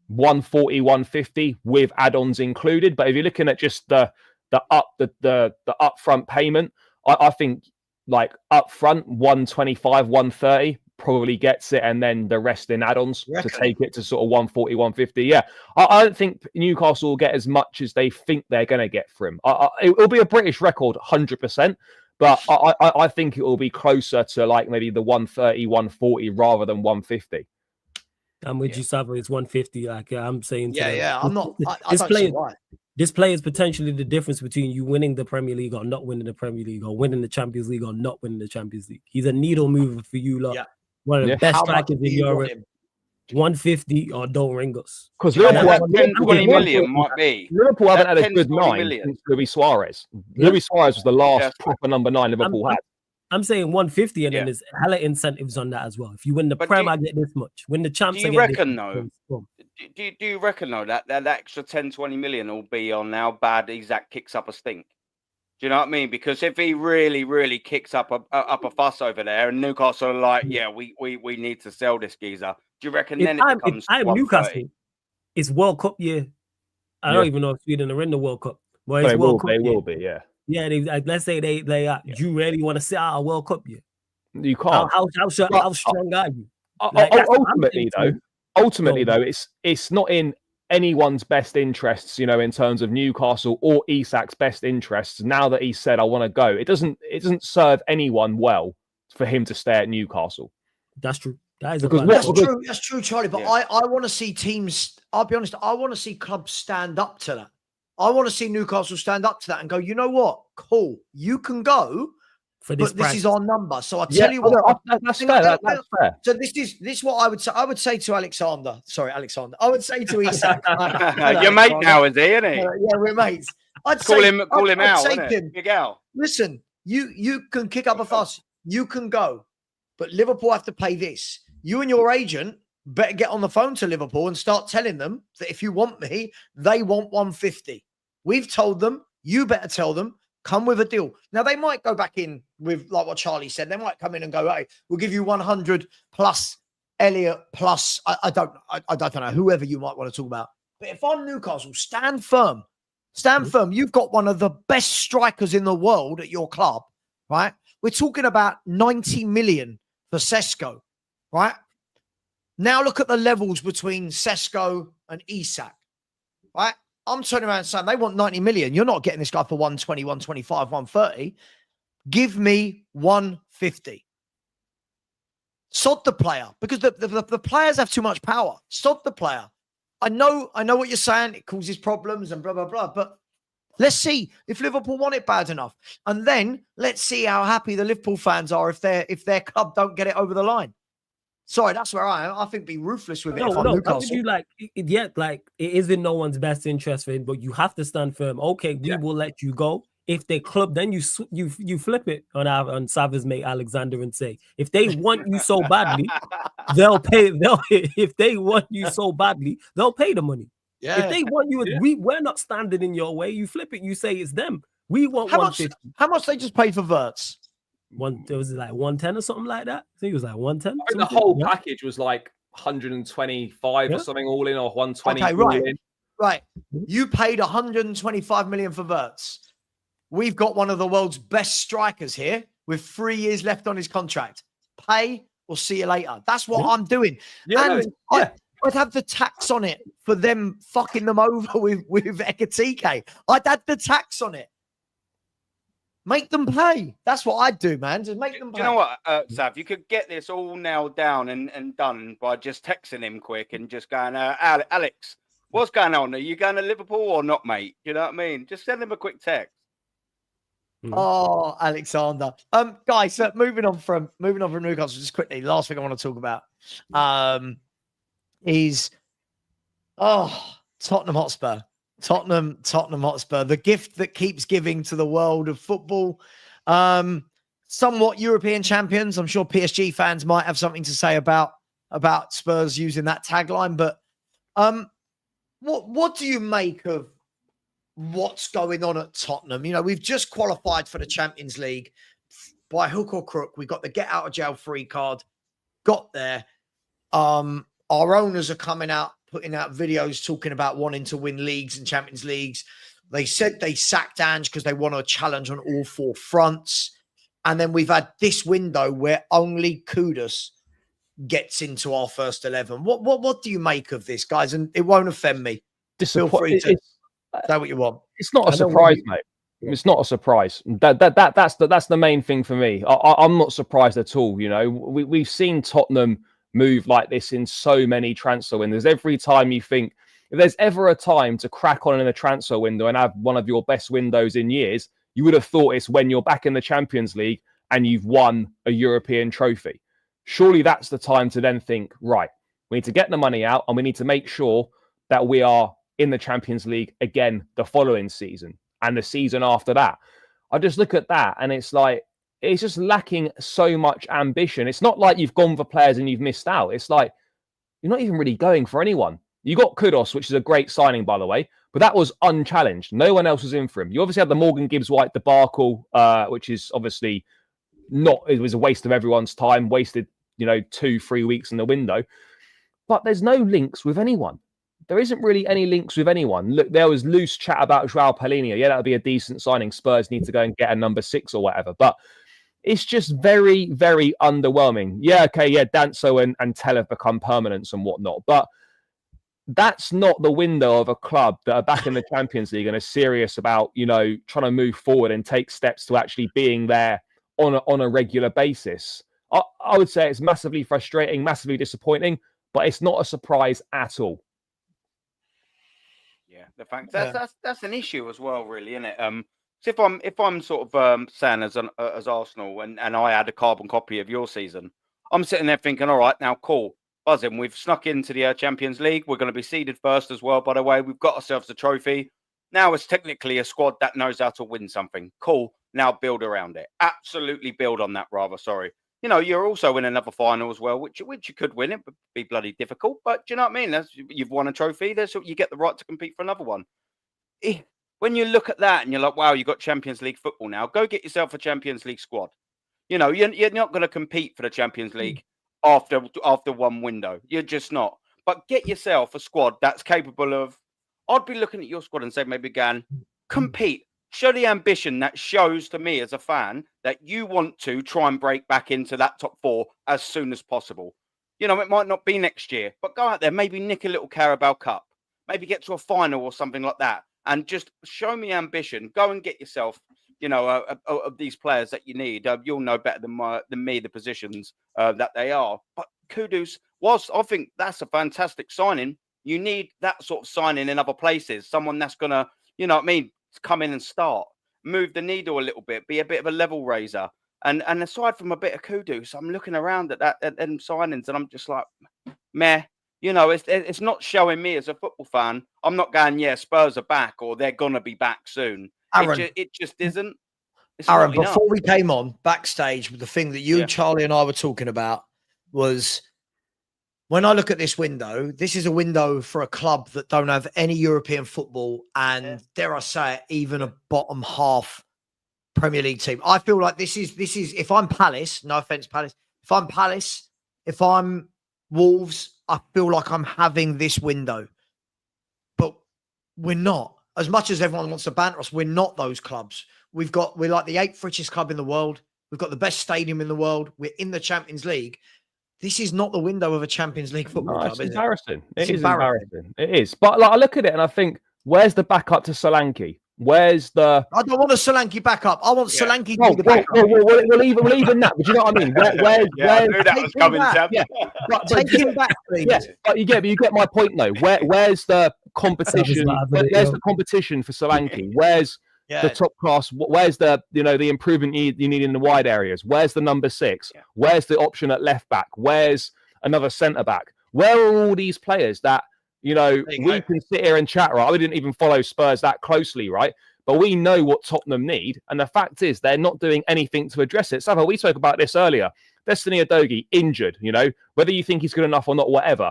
140, 150 with add-ons included. But if you're looking at just the upfront payment, I think like upfront 125, 130 probably gets it, and then the rest in add-ons to take it to sort of 140, 150. Yeah, I don't think Newcastle will get as much as they think they're going to get for him. It'll be a British record, 100%. But I think it will be closer to like maybe the 130, 140 rather than 150. I'm with you, Savva. It's 150. Like I'm saying. I'm not. This player is potentially the difference between you winning the Premier League or not winning the Premier League, or winning the Champions League or not winning the Champions League. He's a needle mover for you lot. Yeah. One of the best strikers in Europe. 150 or don't ring us. Because Liverpool 20 million might be. Liverpool haven't had a good 9 since Luis Suarez. Luis Suarez was the last proper number 9 Liverpool had. I'm saying 150, and then there's hella incentives on that as well. If you win the Prem, I get this much. Win the Champs, do you reckon though? Do you reckon though that extra 10-20 million will be on how bad Isak kicks up a stink? Do you know what I mean? Because if he really, really kicks up a fuss over there, and Newcastle are like, we need to sell this geezer. Do you reckon then it becomes? I'm Newcastle. It's World Cup year. I don't even know if Sweden are in the World Cup. Well, it's World Cup. They will be, yeah. Yeah, let's say they do you really want to sit out a World Cup year? You can't. How strong are you? Like, that's what I'm ultimately No. though, it's not in anyone's best interests, you know, in terms of Newcastle or Isak's best interests. Now that he said, I want to go, it doesn't serve anyone well for him to stay at Newcastle. That's true. That is Because that's true, Charlie. But I want to see teams. I'll be honest. I want to see clubs stand up to that. I want to see Newcastle stand up to that and go, you know what? Cool, you can go, for this but this price. is our number. So I tell you what, that's fair. That's fair. So this is what I would say. I would say to Alexander. Sorry, Alexander. I would say to Isak. Your mate now, is he? Isn't he? Yeah, we're mates. I'd call say, him I'd out. Say to him, Big Al. listen, you can kick up a fuss. You can go, but Liverpool have to pay this. You and your agent better get on the phone to Liverpool and start telling them that if you want me, they want 150. We've told them, you better tell them, come with a deal. Now, they might go back in with, like what Charlie said, they might come in and go, hey, we'll give you 100 plus Elliot plus, I don't know, whoever you might want to talk about. But if I'm Newcastle, stand firm. Stand firm. You've got one of the best strikers in the world at your club, right? We're talking about 90 million for Sesko. Right? Now look at the levels between Sesko and Isak. Right? I'm turning around and saying they want 90 million. You're not getting this guy for 120, 125, 130. Give me 150. Sod the player, because the players have too much power. Sod the player. I know what you're saying. It causes problems and blah, blah, blah. But let's see if Liverpool want it bad enough. And then let's see how happy the Liverpool fans are if their club don't get it over the line. Sorry, that's where I am. I think be ruthless with it. Like it is in no one's best interest for it, but you have to stand firm. Okay, we will let you go. If they club, then you flip it on Savva's mate Alexander and say, if they want you so badly, they'll pay. If they want you so badly, they'll pay the money. Yeah. If they want you, we're not standing in your way. You flip it. You say it's them. We want 150. How much they just paid for Verts? It was like 110 or something like that. I think it was like 110. I think the whole package was like 125 or something all in, or 120. Okay, right. You paid 125 million for Verts. We've got one of the world's best strikers here with 3 years left on his contract. Pay or see you later. That's what I'm doing. Yeah, I'd have the tax on it for them fucking them over with Ekatike. I'd add the tax on it. Make them pay. That's what I'd do, man. Just make them pay. You know what, Sav? You could get this all nailed down and done by just texting him quick and just going, Alex, what's going on? Are you going to Liverpool or not, mate? You know what I mean? Just send him a quick text. Oh, Alexander. Guys, moving on from Newcastle, just quickly. Last thing I want to talk about is Tottenham Hotspur. Tottenham Hotspur, the gift that keeps giving to the world of football. Somewhat European champions. I'm sure PSG fans might have something to say about Spurs using that tagline. But what do you make of what's going on at Tottenham? You know, we've just qualified for the Champions League by hook or crook. We got the get out of jail free card. Got there. Our owners are coming out, putting out videos talking about wanting to win leagues and Champions Leagues. They said they sacked Ange because they want a challenge on all four fronts. And then we've had this window where only Kudus gets into our first 11. What do you make of this, guys? And it won't offend me. Feel free to say what you want. It's not a surprise, mate. It's not a surprise. That's the main thing for me. I'm not surprised at all. You know, we've seen Tottenham move like this in so many transfer windows. Every time you think, if there's ever a time to crack on in a transfer window and have one of your best windows in years, you would have thought it's when you're back in the Champions League and you've won a European trophy. Surely that's the time to then think, right, we need to get the money out and we need to make sure that we are in the Champions League again the following season and the season after that. I just look at that and it's like, it's just lacking so much ambition. It's not like you've gone for players and you've missed out. It's like you're not even really going for anyone. You got Kudus, which is a great signing, by the way, but that was unchallenged. No one else was in for him. You obviously had the Morgan Gibbs-White debacle, which is obviously not, it was a waste of everyone's time, wasted, 2-3 weeks in the window. But there's no links with anyone. There isn't really any links with anyone. Look, there was loose chat about João Palhinha. Yeah, that would be a decent signing. Spurs need to go and get a number 6 or whatever. But it's just very, very underwhelming. Yeah, okay, yeah, Danso and Tel have become permanents and whatnot, but that's not the window of a club that are back in the Champions League and are serious about, trying to move forward and take steps to actually being there on a regular basis. I would say it's massively frustrating, massively disappointing, but it's not a surprise at all. Yeah, the fact that's an issue as well, really, isn't it? So if I'm sort of saying as Arsenal and I had a carbon copy of your season, I'm sitting there thinking, all right, now cool, buzzing. We've snuck into the Champions League. We're going to be seeded first as well, by the way. We've got ourselves a trophy. Now it's technically a squad that knows how to win something. Cool. Now build around it. Absolutely build on that. Rather, sorry. You're also in another final as well, which you could win. It would be bloody difficult, but do you know what I mean? You've won a trophy. You get the right to compete for another one. When you look at that and you're like, wow, you got Champions League football now. Go get yourself a Champions League squad. You're not going to compete for the Champions League after one window. You're just not. But get yourself a squad that's capable of. I'd be looking at your squad and say, maybe Gan, compete. Show the ambition that shows to me as a fan that you want to try and break back into that top 4 as soon as possible. It might not be next year, but go out there, maybe nick a little Carabao Cup, maybe get to a final or something like that, and just show me ambition. Go and get yourself, of these players that you need. You'll know better than me the positions that they are. But Kudus, whilst I think that's a fantastic signing, you need that sort of signing in other places. Someone that's going to, come in and start, move the needle a little bit, be a bit of a level raiser. And aside from a bit of Kudus, I'm looking around at them signings and I'm just like, meh. It's not showing me as a football fan. I'm not going, yeah, Spurs are back or they're going to be back soon. Aaron, it just isn't. Aaron, before we came on backstage, the thing that you, Yeah. Charlie, and I were talking about was when I look at this window, this is a window for a club that don't have any European football and, dare I say it, even a bottom half Premier League team. I feel like this is if I'm Palace, no offense, Palace, if I'm Palace, if I'm Wolves, I feel like I'm having this window. But we're not. As much as everyone wants to banter us, we're not those clubs. We're like the 8th richest club in the world. We've got the best stadium in the world. We're in the Champions League. This is not the window of a Champions League football club, It's is embarrassing. it? It is embarrassing. It is. But I look at it and I think, where's the backup to Solanke? Where's the? I don't want a Solanke backup. I want Solanke to be the backup. We'll even that. But you know what I mean? I knew that was coming, Sam. Yeah, take him back, please. Yeah, but you get my point though. Where's the competition? Where's the competition for Solanke? Where's the top class? Where's the the improvement you need in the wide areas? Where's the number 6? Yeah. Where's the option at left back? Where's another centre back? Where are all these players that we can sit here and chat, right? We didn't even follow Spurs that closely, right? But we know what Tottenham need, and the fact is they're not doing anything to address it. Savva, we spoke about this earlier. Destiny Udogie injured, whether you think he's good enough or not, whatever.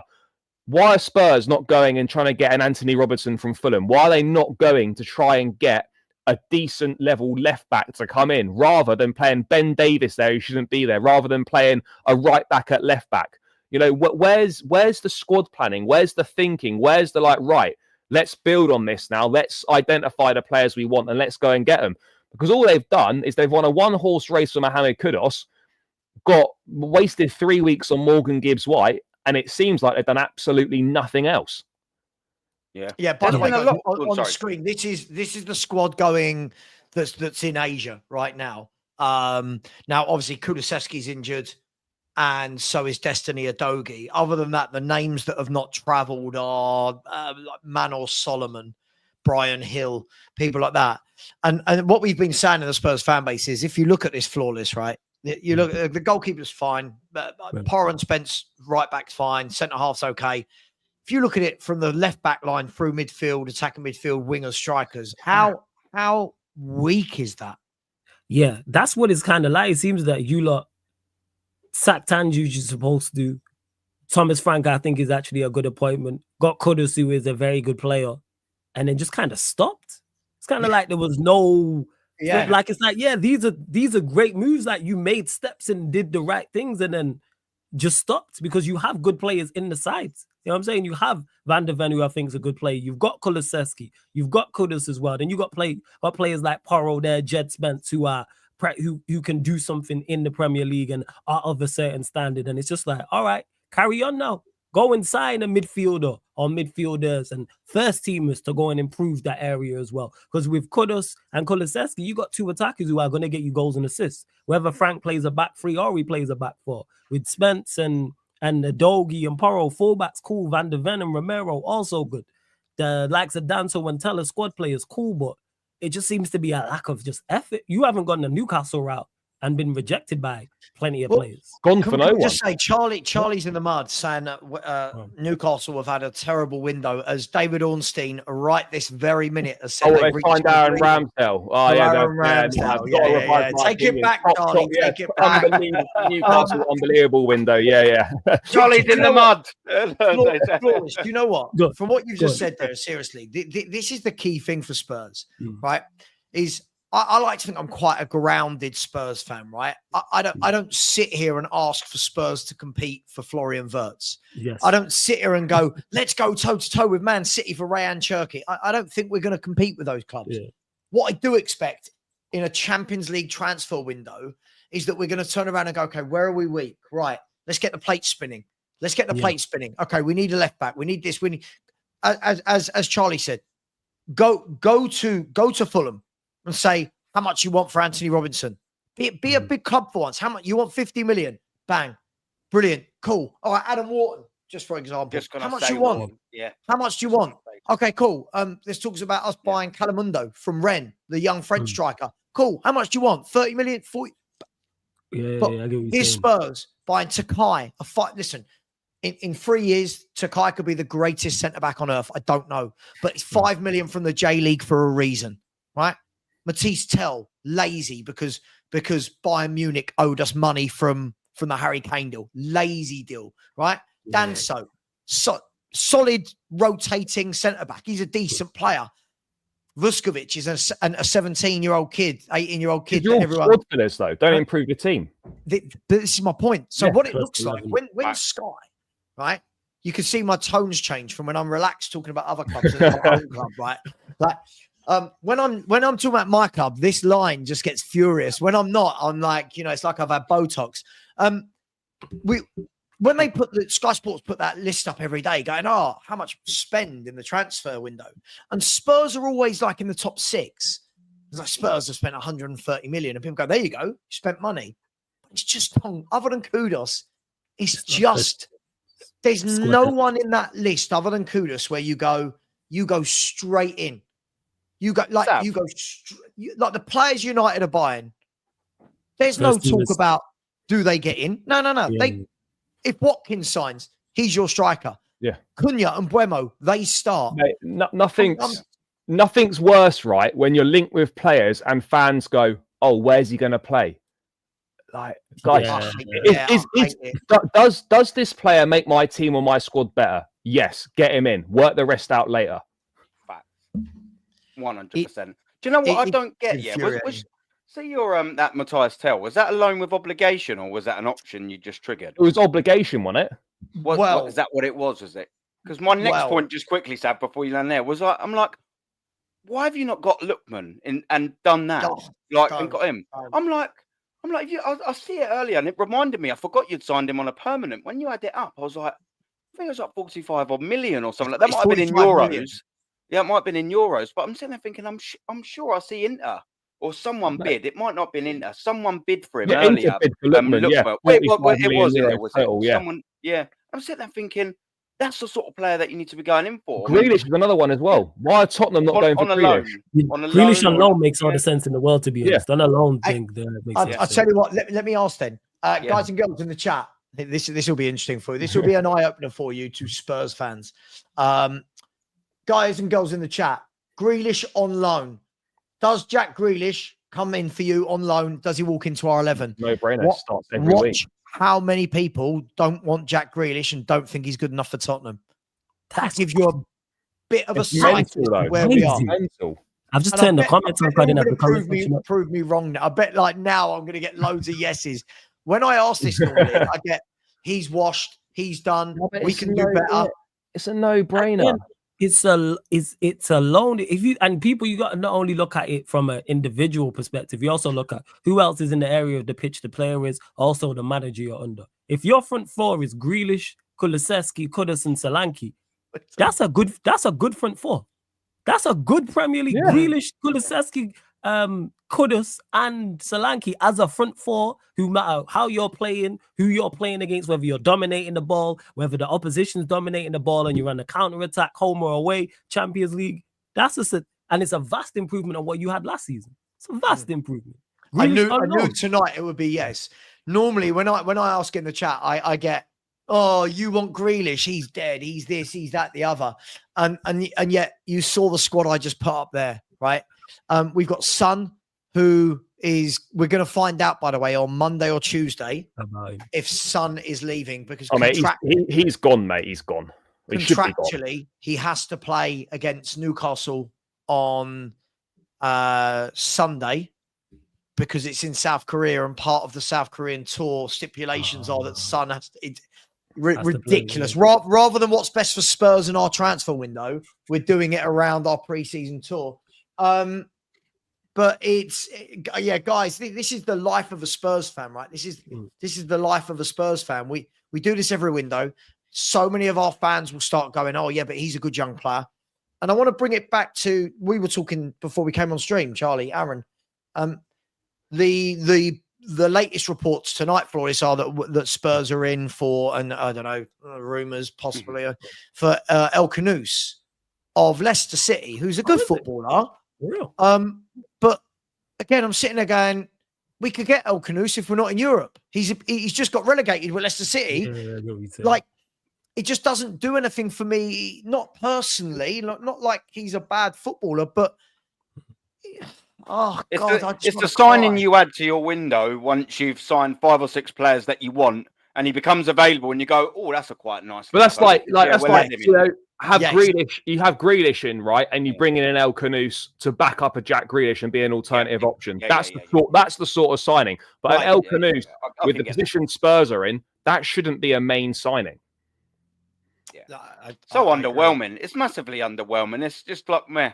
Why are Spurs not going and trying to get an Anthony Robertson from Fulham? Why are they not going to try and get a decent level left back to come in rather than playing Ben Davis there who shouldn't be there, rather than playing a right back at left back? Where's the squad planning? Where's the thinking? Where's the right, let's build on this now. Let's identify the players we want and let's go and get them. Because all they've done is they've won a one-horse race for Mohamed Kudus, wasted 3 weeks on Morgan Gibbs-White, and it seems like they've done absolutely nothing else. Yeah. By the way, on the screen, this is the squad going that's in Asia right now. Now, obviously, Kulusevski's injured, and so is Destiny Udogie. Other than that, the names that have not travelled are like Manor Solomon, Brian Hill, people like that. And what we've been saying in the Spurs fan base is, if you look at this floor list, right, you look at the goalkeeper's fine, Porra and Spence right back's fine, centre half's okay. If you look at it from the left back line through midfield, attacking midfield, wingers, strikers, how weak is that? Yeah, that's what it's kind of like. It seems that you lot sacked Andrew, you're supposed to do. Thomas Frank, I think, is actually a good appointment. Got Kudus, who is a very good player, and then just kind of stopped. It's kind of like there was no, like it's like, these are great moves. Like you made steps and did the right things, and then just stopped because you have good players in the sides. You know what I'm saying? You have Van der Ven, who I think is a good player. You've got Kulusevski. You've got Kudus as well. Then you got players like Porro there, Jed Spence, who are who can do something in the Premier League and are of a certain standard. And it's just like, all right, carry on now. Go and sign a midfielder or midfielders and first teamers to go and improve that area as well. Because with Kudus and Kulusevski, you got two attackers who are going to get you goals and assists. Whether Frank plays a back three or he plays a back four. With Spence and Dogi and Porro, fullbacks cool. Van der Ven and Romero also good. The likes of Danso and Teller squad players cool, but it just seems to be a lack of just effort. You haven't gone the Newcastle route and been rejected by plenty of players. Gone for no one. Just say Charlie's in the mud saying that Newcastle have had a terrible window, as David Ornstein right this very minute has said. They find Aaron Ramsdale. Oh yeah, yeah. Take it back, Charlie. Take it back. Newcastle, unbelievable window. Yeah. Charlie's in the mud. Flawless. Do you know what? Good. From what you've just said there, seriously, this is the key thing for Spurs, right? Is I like to think I'm quite a grounded Spurs fan, right? I don't sit here and ask for Spurs to compete for Florian Wirtz. Yes. I don't sit here and go, let's go toe-to-toe with Man City for Rayan Cherki. I don't think we're going to compete with those clubs. Yeah. What I do expect in a Champions League transfer window is that we're going to turn around and go, okay, where are we weak? Right, let's get the plate spinning. Let's get the plate spinning. Okay, we need a left back. We need this. We need, as Charlie said, go to Fulham and say how much you want for Anthony Robinson. Be a big club for once. How much you want? 50 million. Bang. Brilliant. Cool. All right, Adam Wharton, just for example. How much you want? Yeah. How much do you want? Okay, cool. This talks about us buying Calamundo from Rennes, the young French striker. Cool. How much do you want? 30 million? 40? Yeah, I get what here's Spurs buying Takai. Listen, in 3 years, Takai could be the greatest centre-back on earth. I don't know. But it's 5 million from the J-League for a reason, right? Matisse Tell, lazy because Bayern Munich owed us money from the Harry Kane deal. Lazy deal, right? Yeah. Danso, solid rotating centre-back. He's a decent player. Vuskovic is a 17-year-old kid, 18-year-old kid. You're all squad fillers, though. Don't improve the team. This is my point. So what it looks like, when Sky, right? You can see my tones change from when I'm relaxed talking about other clubs and my own club, right? Like, when I'm talking about my club, this line just gets furious. When I'm not, I'm like, it's like I've had Botox. When they Sky Sports put that list up every day, going, how much spend in the transfer window, and Spurs are always like in the top 6. It's like Spurs have spent 130 million, and people go, there you go, you spent money. It's just other than Kudus, it's just there's no one in that list other than Kudus where you go straight in. You go like the players United are buying. There's no talk about do they get in? No. Yeah. If Watkins signs, he's your striker. Yeah. Cunha and Buemo, they start. Mate, nothing's worse, right? When you're linked with players and fans go, "Oh, where's he going to play?" Like, guys, does this player make my team or my squad better? Yes, get him in. Work the rest out later. 100%. Do you know what I don't get yet? See your that Matthias Tell, was that a loan with obligation or was that an option you just triggered? It was obligation, wasn't it? Is that what it was? Was it? Because my next point, just quickly, Sav, before you land there, was I'm like, why have you not got Lookman and done that? And got him. I'm like, I see it earlier, and it reminded me. I forgot you'd signed him on a permanent. When you had it up, I was like, I think it was like 45 odd million or something like that. Might have been in euros. Million. Yeah, it might have been in euros. But I'm sitting there thinking, I'm sure I see Inter or someone bid. It might not have been Inter. Someone bid for him earlier. Bid for Lookman, it was Inter, was it? Yeah. Someone, yeah. I'm sitting there thinking, that's the sort of player that you need to be going in for. Grealish is another one as well. Why are Tottenham not going for Grealish? Grealish on loan makes all the sense in the world, to be honest. On a loan thing, I'll tell you what. Let me ask then, guys and girls in the chat. This will be interesting for you. This will be an eye opener for you, to Spurs fans. Guys and girls in the chat. Grealish on loan. Does Jack Grealish come in for you on loan? Does he walk into our 11? No brainer. Starts every week. How many people don't want Jack Grealish and don't think he's good enough for Tottenham? That gives you a bit of a sight of where we are. I've just turned the comments on. Prove me wrong. I bet now I'm going to get loads of yeses. When I ask this normally, I get he's washed, he's done, we can do better. It's a no-brainer. it's a loan. If you and people, you got to not only look at it from an individual perspective, you also look at who else is in the area of the pitch the player is, also the manager you're under. If your front four is Grealish, Kulusevski, Kudus, and Solanke, that's a good front four. That's a good Premier League. Yeah. Grealish, Kulusevski, Kudus, and Solanke as a front four, who matter how you're playing, who you're playing against, whether you're dominating the ball, whether the opposition's dominating the ball and you run a counter-attack, home or away, Champions League. And it's a vast improvement on what you had last season. It's a vast improvement. I knew tonight it would be yes. Normally, when I ask in the chat, I get, oh, you want Grealish? He's dead. He's this. He's that. The other. And yet you saw the squad I just put up there, right? We've got Son, who is. We're going to find out, by the way, on Monday or Tuesday if Son is leaving because he's gone, mate. He's gone. Contractually, he has to play against Newcastle on Sunday, because it's in South Korea, and part of the South Korean tour stipulations are that Son has to. Ridiculous. Rather than what's best for Spurs in our transfer window, we're doing it around our pre-season tour. But guys, this is the life of a Spurs fan, right? This is the life of a Spurs fan. We do this every window. So many of our fans will start going, oh yeah, but he's a good young player. And I want to bring it back to, we were talking before we came on stream, Charlie, Aaron. The latest reports tonight, Flores, are that Spurs are in for, and I don't know, rumours possibly for El Khanous of Leicester City, who's a good footballer. Real. But again, I'm sitting there going, we could get El Khanous if we're not in Europe. He's just got relegated with Leicester City. Like, it just doesn't do anything for me, not personally, not like he's a bad footballer, but oh God, it's the signing you add to your window once you've signed 5 or 6 players that you want, and he becomes available, and you go, oh, that's a quite nice. But that's like you know, Grealish, you have Grealish in, right, and you bring in an El Khanous to back up a Jack Grealish and be an alternative option. That's the sort of signing. But an El Khanous with the position Spurs are in, that shouldn't be a main signing. Yeah, underwhelming. It's massively underwhelming. It's just like meh.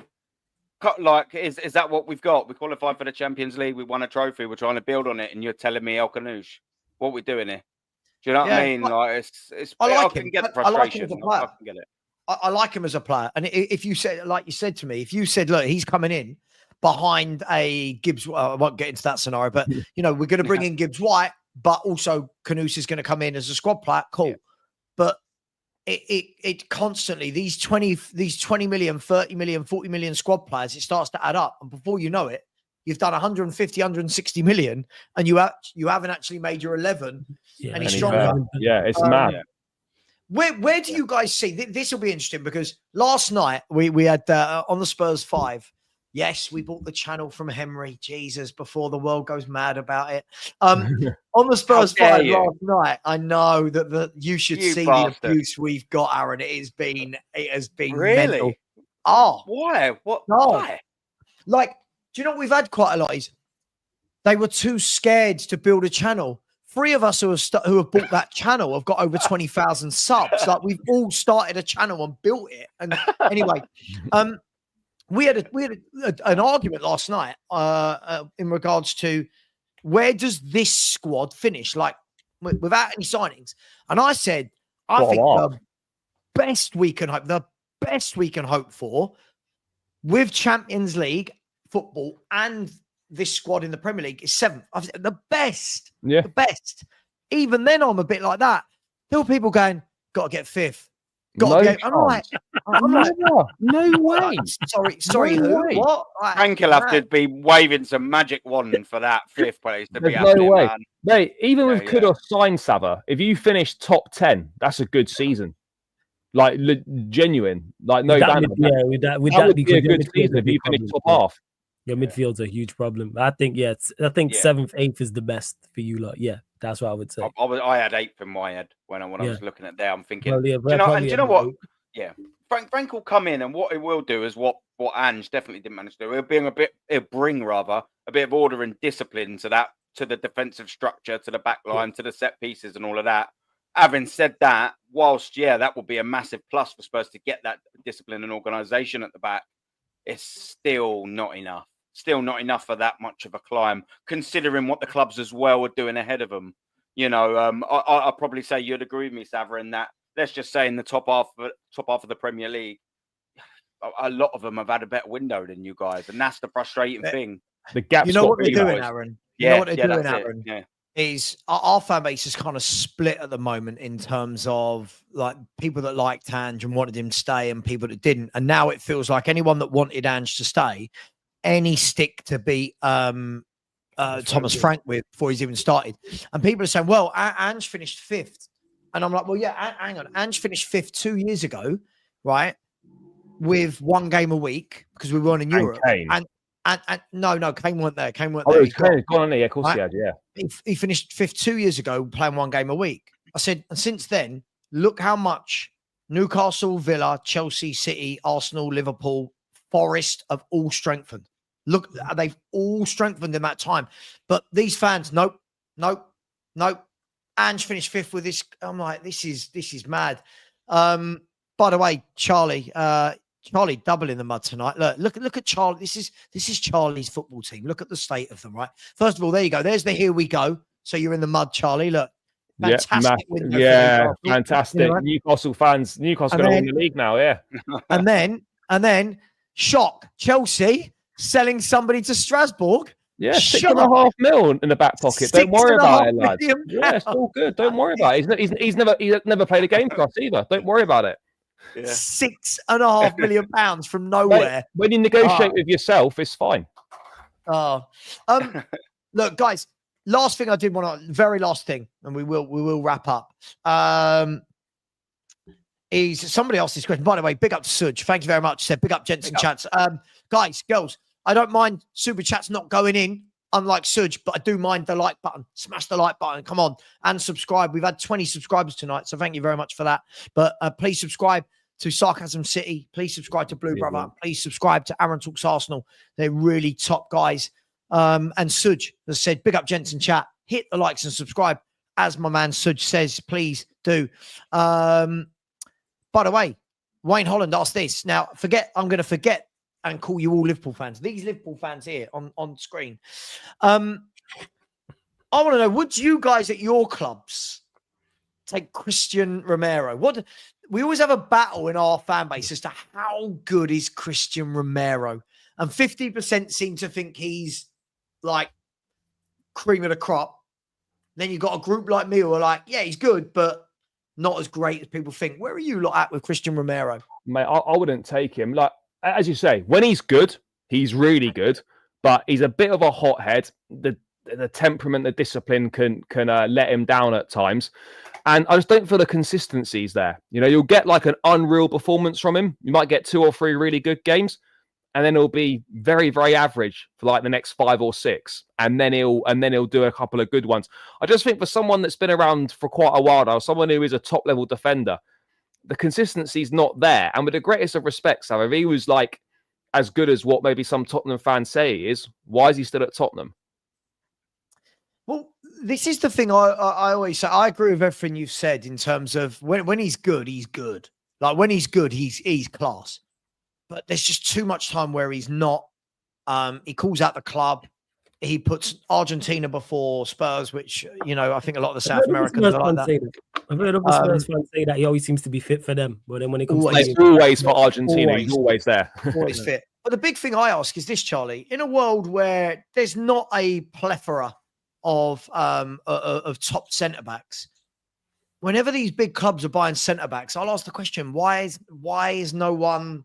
Like, is that what we've got? We qualified for the Champions League. We won a trophy. We're trying to build on it, and you're telling me El Khanous? What we're doing here? Do you know what I mean? Like, I can get the frustration. I can get it. I like him as a player. And if you said, like you said to me, if you said, look, he's coming in behind a Gibbs, I won't get into that scenario, but you know, we're going to bring in Gibbs White, but also Khanous is going to come in as a squad player. Cool. Yeah. But it constantly, these 20 million, 30 million, 40 million squad players, it starts to add up. And before you know it, you've done 150, 160 million, and you haven't actually made your 11 any stronger. Yeah, it's mad. Where do you guys see this? Will be interesting because last night we had on the Spurs 5. Yes, we bought the channel from Henry. Jesus, before the world goes mad about it. On the Spurs 5 last night, I know that you should see the abuse we've got, Aaron. It has been really mental. Oh, why? What? No. Why? Like, do you know what we've had quite a lot? Is they were too scared to build a channel. 3 of us who have bought that channel have got over 20,000 subs. Like, we've all started a channel and built it. And anyway, we had an argument last night in regards to where does this squad finish, like without any signings. And I said, I think the best we can hope for with Champions League football and this squad in the Premier League is 7th. I've said the best. Yeah. The best. Even then, I'm a bit like that. There were people going, got to get 5th. I'm like, no way. Sorry, no who? Way. What? Frank will have to be waving some magic wand for that 5th place to be no way. Man. Mate, even with Kudus sign Savva, if you finish top 10, that's a good season. Like, genuine. Like, no banter. That would be a good season if you finish top half. Your midfield's a huge problem. I think 7th, 8th is the best for you lot. Yeah, that's what I would say. I had 8th in my head when I was looking at there. I'm thinking, do you know what? Yeah, Frank will come in, and what he will do is what Ange definitely didn't manage to do. He'll bring a bit of order and discipline to the defensive structure, to the back line, to the set pieces, and all of that. having said that, whilst that would be a massive plus for Spurs to get that discipline and organisation at the back, it's still not enough. Still not enough for that much of a climb, considering what the clubs as well are doing ahead of them. I'll probably say you'd agree with me, Savva, in that. Let's just say in the top half of the Premier League, a lot of them have had a better window than you guys, and that's the frustrating thing. The gap's you know what they're doing, boys. Aaron? You know what they're doing, Aaron? Yeah. Is our fan base is kind of split at the moment in terms of like people that liked Ange and wanted him to stay and people that didn't. And now it feels like anyone that wanted Ange to stay, any stick to beat Thomas Frank with before he's even started. And people are saying, well, Ange finished 5th. And I'm like, well, yeah, hang on. Ange finished 5th 2 years ago, right? With 1 game a week because we weren't in Europe. And no, Kane weren't there. Kane weren't there. He's gone on there. Of course he had, yeah. He finished 5th 2 years ago playing 1 game a week. I said, and since then, look how much Newcastle, Villa, Chelsea, City, Arsenal, Liverpool, Forest have all strengthened. Look, they've all strengthened in that time. But these fans, nope. Ange finished 5th with this. I'm like, this is mad. By the way, Charlie double in the mud tonight. Look at Charlie. This is Charlie's football team. Look at the state of them, right? First of all, there you go. There's the here we go. So you're in the mud, Charlie. Look, fantastic window. Yeah, fantastic. You know, Newcastle fans. Newcastle going to win the league now. Yeah. and then shock. Chelsea selling somebody to Strasbourg. Yeah, $6.5 million in the back pocket. Don't worry about it, lads. Yeah, it's all good. Don't worry about it. He's never played a game for us either. Don't worry about it. Yeah. £6.5 million from nowhere. When you negotiate with yourself, it's fine. Look, guys. Last thing I did want to, very last thing, and we will wrap up. Is somebody else's question. By the way, big up to Suj. Thank you very much. Said big up, gents and chats. Guys, girls, I don't mind super chats not going in, unlike Suj, but I do mind the like button. Smash the like button. Come on and subscribe. We've had 20 subscribers tonight, so thank you very much for that. But please subscribe to Sarcasm City. Please subscribe to Blue Brother. Please subscribe to Aaron Talks Arsenal. They're really top guys. And Suj has said, big up, gents and chat. Hit the likes and subscribe. As my man Suj says, please do. By the way, Wayne Holland asked this. Now, I'm going to forget and call you all Liverpool fans. These Liverpool fans here on screen. I want to know, would you guys at your clubs take Christian Romero? We always have a battle in our fan base as to how good is Christian Romero. And 50% seem to think he's like cream of the crop. Then you've got a group like me who are like, yeah, he's good, but not as great as people think. Where are you lot at with Christian Romero? Mate, I wouldn't take him. Like, as you say, when he's good, he's really good, but he's a bit of a hothead. The temperament, the discipline can let him down at times. And I just don't feel the consistency's there. You know, you'll get like an unreal performance from him. You might get 2 or 3 really good games, and then it'll be very, very average for like the next 5 or 6. And then he'll do a couple of good ones. I just think for someone that's been around for quite a while now, someone who is a top level defender, the consistency's not there. And with the greatest of respects, however, if he was like as good as what maybe some Tottenham fans say he is, why is he still at Tottenham? Well, this is the thing I always say. I agree with everything you've said in terms of when he's good, he's good. Like when he's good, he's class. But there's just too much time where he's not. He calls out the club. He puts Argentina before Spurs, which, you know, I think a lot of the South Americans are like that. I've heard other Spurs fans say that he always seems to be fit for them. But then when it comes to always for Argentina, he's always there. Always fit. But the big thing I ask is this, Charlie, in a world where there's not a plethora of top centre-backs, whenever these big clubs are buying centre-backs, I'll ask the question, why is no one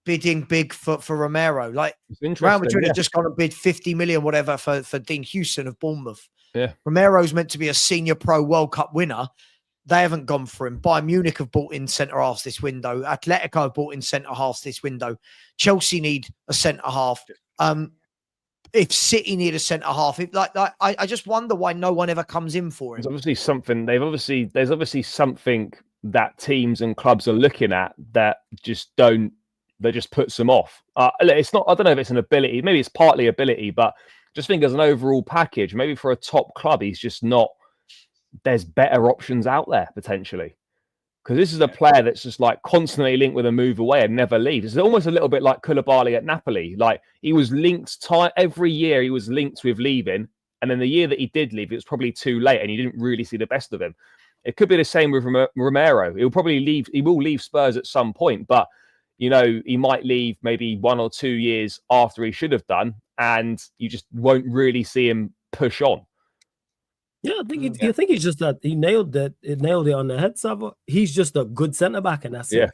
bidding big for Romero? Like Real Madrid have just gone and bid 50 million, whatever, for Dean Houston of Bournemouth. Yeah. Romero's meant to be a senior pro World Cup winner. They haven't gone for him. Bayern Munich have bought in centre-halves this window. Atletico have bought in centre-halves this window. Chelsea need a centre-half. If City need a centre-half, I just wonder why no one ever comes in for him. There's obviously something that teams and clubs are looking at that just puts them off. It's not. I don't know if it's an ability. Maybe it's partly ability, but just think as an overall package, maybe for a top club, he's just not there's better options out there potentially. Because this is a player that's just like constantly linked with a move away and never leaves. It's almost a little bit like Koulibaly at Napoli. Like he was linked every year. He was linked with leaving, and then the year that he did leave, it was probably too late, and you didn't really see the best of him. It could be the same with Romero. He'll probably leave. He will leave Spurs at some point, but you know he might leave maybe 1 or 2 years after he should have done, and you just won't really see him push on. Yeah, I think you think he's just that he nailed it on the head, Savva. He's just a good centre back, and that's it.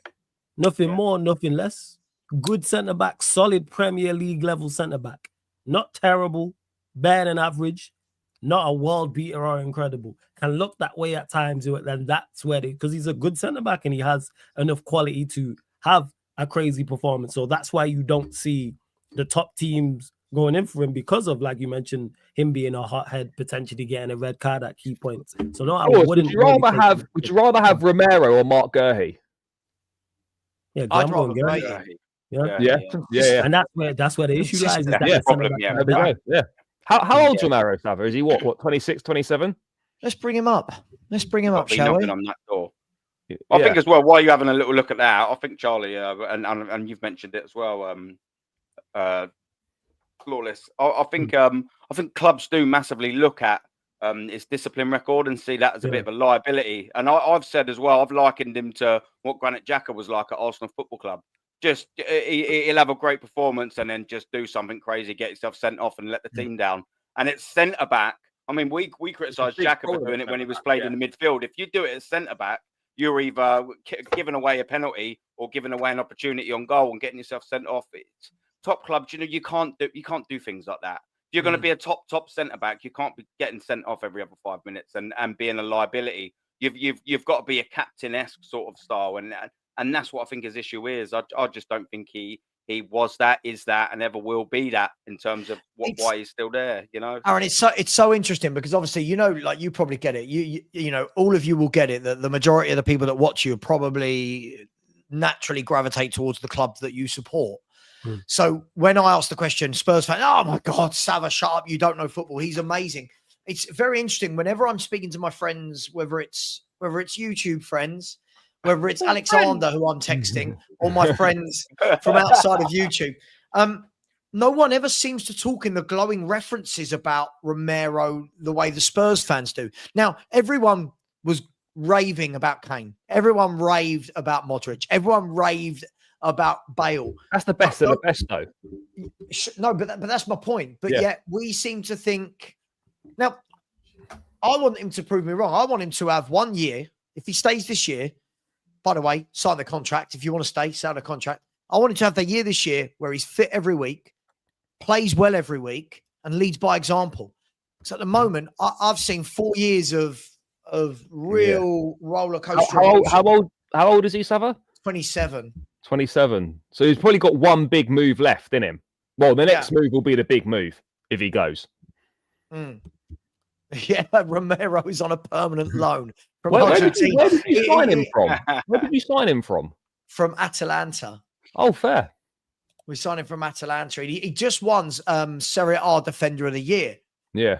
Nothing more, nothing less. Good centre back, solid Premier League level centre back. Not terrible, better than average, not a world beater or incredible. Can look that way at times, and that's where because he's a good centre back and he has enough quality to have a crazy performance. So that's why you don't see the top teams going in for him because of, like you mentioned, him being a hothead, potentially getting a red card at key points. So no, I wouldn't. Would you rather have Romero or Mark Guehi? Yeah, I'd rather Guehi. Yeah. And that's where the issue lies. How old's Romero, Savva? Is he what 26, 27? Let's bring him up. Shall we? On that door. I think as well, while you're having a little look at that, I think Charlie, and you've mentioned it as well, Flawless. I think clubs do massively look at his discipline record and see that as a bit of a liability. And I've said as well, I've likened him to what Granit Xhaka was like at Arsenal Football Club. Just he'll have a great performance and then just do something crazy, get himself sent off and let the team down. And it's centre back. I mean, we criticised Xhaka for doing it when he was played in the midfield. If you do it as centre back, you're either giving away a penalty or giving away an opportunity on goal and getting yourself sent off. It's top clubs, you know, you can't do things like that. If you're going to be a top centre back, you can't be getting sent off every other 5 minutes and being a liability. You've got to be a captain-esque sort of style, and that's what I think his issue is. I just don't think he was that, is that, and ever will be that in terms of why he's still there. You know, Aaron, it's so interesting because obviously, you know, like you probably get it. You know, all of you will get it that the majority of the people that watch you probably naturally gravitate towards the clubs that you support. So when I asked the question, Spurs fan, oh my God, Savva, shut up, you don't know football. He's amazing. It's very interesting. Whenever I'm speaking to my friends, whether it's YouTube friends, whether it's Alexander who I'm texting, or my friends from outside of YouTube, no one ever seems to talk in the glowing references about Romero the way the Spurs fans do. Now, everyone was raving about Kane. Everyone raved about Modric. Everyone raved about Bale. That's the best of the best, though. No, but that's my point. But yet we seem to think. Now, I want him to prove me wrong. I want him to have 1 year. If he stays this year, by the way, sign the contract. If you want to stay, sign the contract. I want him to have the year this year where he's fit every week, plays well every week, and leads by example. So at the moment, I've seen 4 years of real roller coaster. How old is he, Savva? 27. 27. So he's probably got one big move left in him. Well, the next move will be the big move if he goes. Yeah, Romero is on a permanent loan. From Where did you sign him from? Where did you sign him from? From Atalanta. Oh, fair. We signed him from Atalanta. He just won Serie A Defender of the Year. Yeah.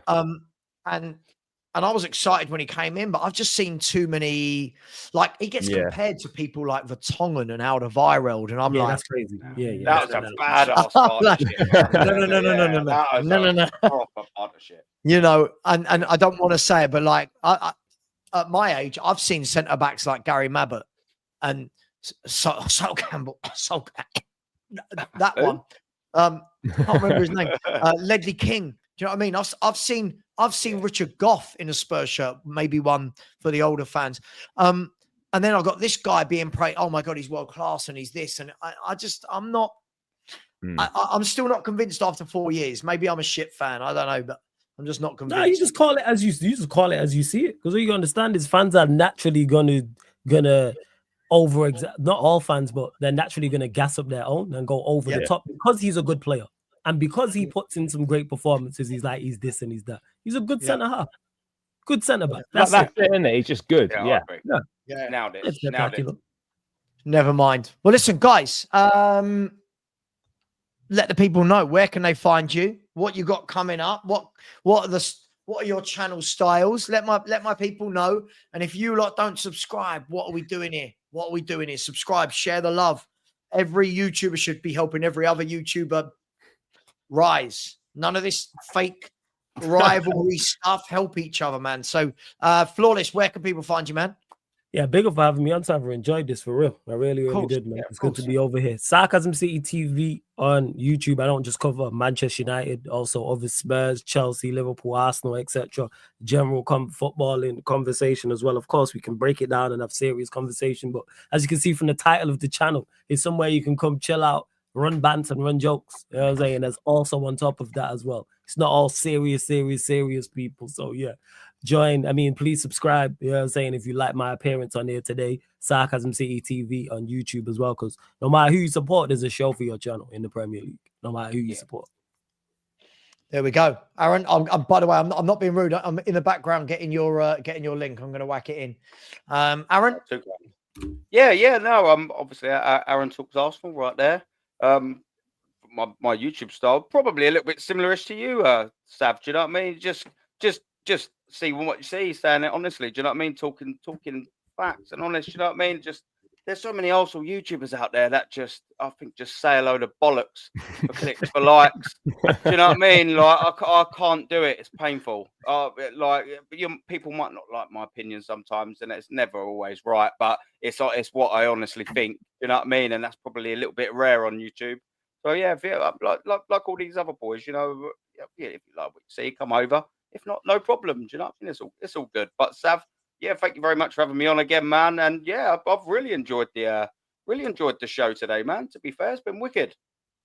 And I was excited when he came in, but I've just seen too many. Like he gets compared to people like Vertonghen and Alderweireld, and I'm like, that's crazy. Yeah. That was a badass partnership. No. Partnership. You know, and I don't want to say it, but like I at my age, I've seen centre backs like Gary Mabbott and Sol Campbell, that one. I can't remember his name. Ledley King. Do you know what I mean? I've seen Richard Goff in a Spurs shirt, maybe one for the older fans. And then I've got this guy being praised. Oh my God, he's world class and he's this. And I'm not. I'm still not convinced after 4 years. Maybe I'm a shit fan. I don't know, but I'm just not convinced. No, you just call it as you call it as you see it. Because all you understand is fans are naturally gonna not all fans, but they're naturally gonna gas up their own and go over the top because he's a good player. And because he puts in some great performances, he's this and he's that. He's a good centre half, good centre back. That's it, isn't it? He's just good. Yeah. Nailed it. Never mind. Well, listen, guys. Let the people know where can they find you, what you got coming up, what are What are your channel styles? Let my people know. And if you lot don't subscribe, what are we doing here? What are we doing here? Subscribe, share the love. Every YouTuber should be helping every other YouTuber rise. None of this fake rivalry stuff. Help each other, man. So, Flawless, where can people find you, man? Yeah, big up for having me on. I've enjoyed this for real. I really did, man. It's good to be over here. Sarcasm City TV on YouTube. I don't just cover Manchester United, also other Spurs, Chelsea, Liverpool, Arsenal, etc. General footballing conversation as well. Of course, we can break it down and have serious conversation. But as you can see from the title of the channel, it's somewhere you can come chill out, run bants and run jokes. You know what I'm saying? There's also on top of that as well. It's not all serious people. So yeah. Please subscribe, you know what I'm saying, if you like my appearance on here today. Sarcasm City TV on YouTube as well, because no matter who you support, there's a show for your channel in the Premier League, no matter who you support. There we go. Aaron, by the way, I'm not being rude. I'm in the background getting your link. I'm going to whack it in. Aaron? Obviously Aaron talks Arsenal right there. My YouTube style, probably a little bit similar-ish to you, Sav, do you know what I mean? Just see what you see, saying it honestly. Do you know what I mean? Talking facts and honest. Do you know what I mean? Just there's so many Arsenal YouTubers out there that I think say a load of bollocks for clicks, for likes. Do you know what I mean? Like I can't do it. It's painful. People might not like my opinion sometimes, and it's never always right. But it's what I honestly think. Do you know what I mean? And that's probably a little bit rare on YouTube. So yeah, like all these other boys, you know, if you like what you see, come over. If not, no problem. Do you know what I mean? It's all good. But Sav, yeah, thank you very much for having me on again, man. And yeah, I've really enjoyed the show today, man. To be fair, it's been wicked.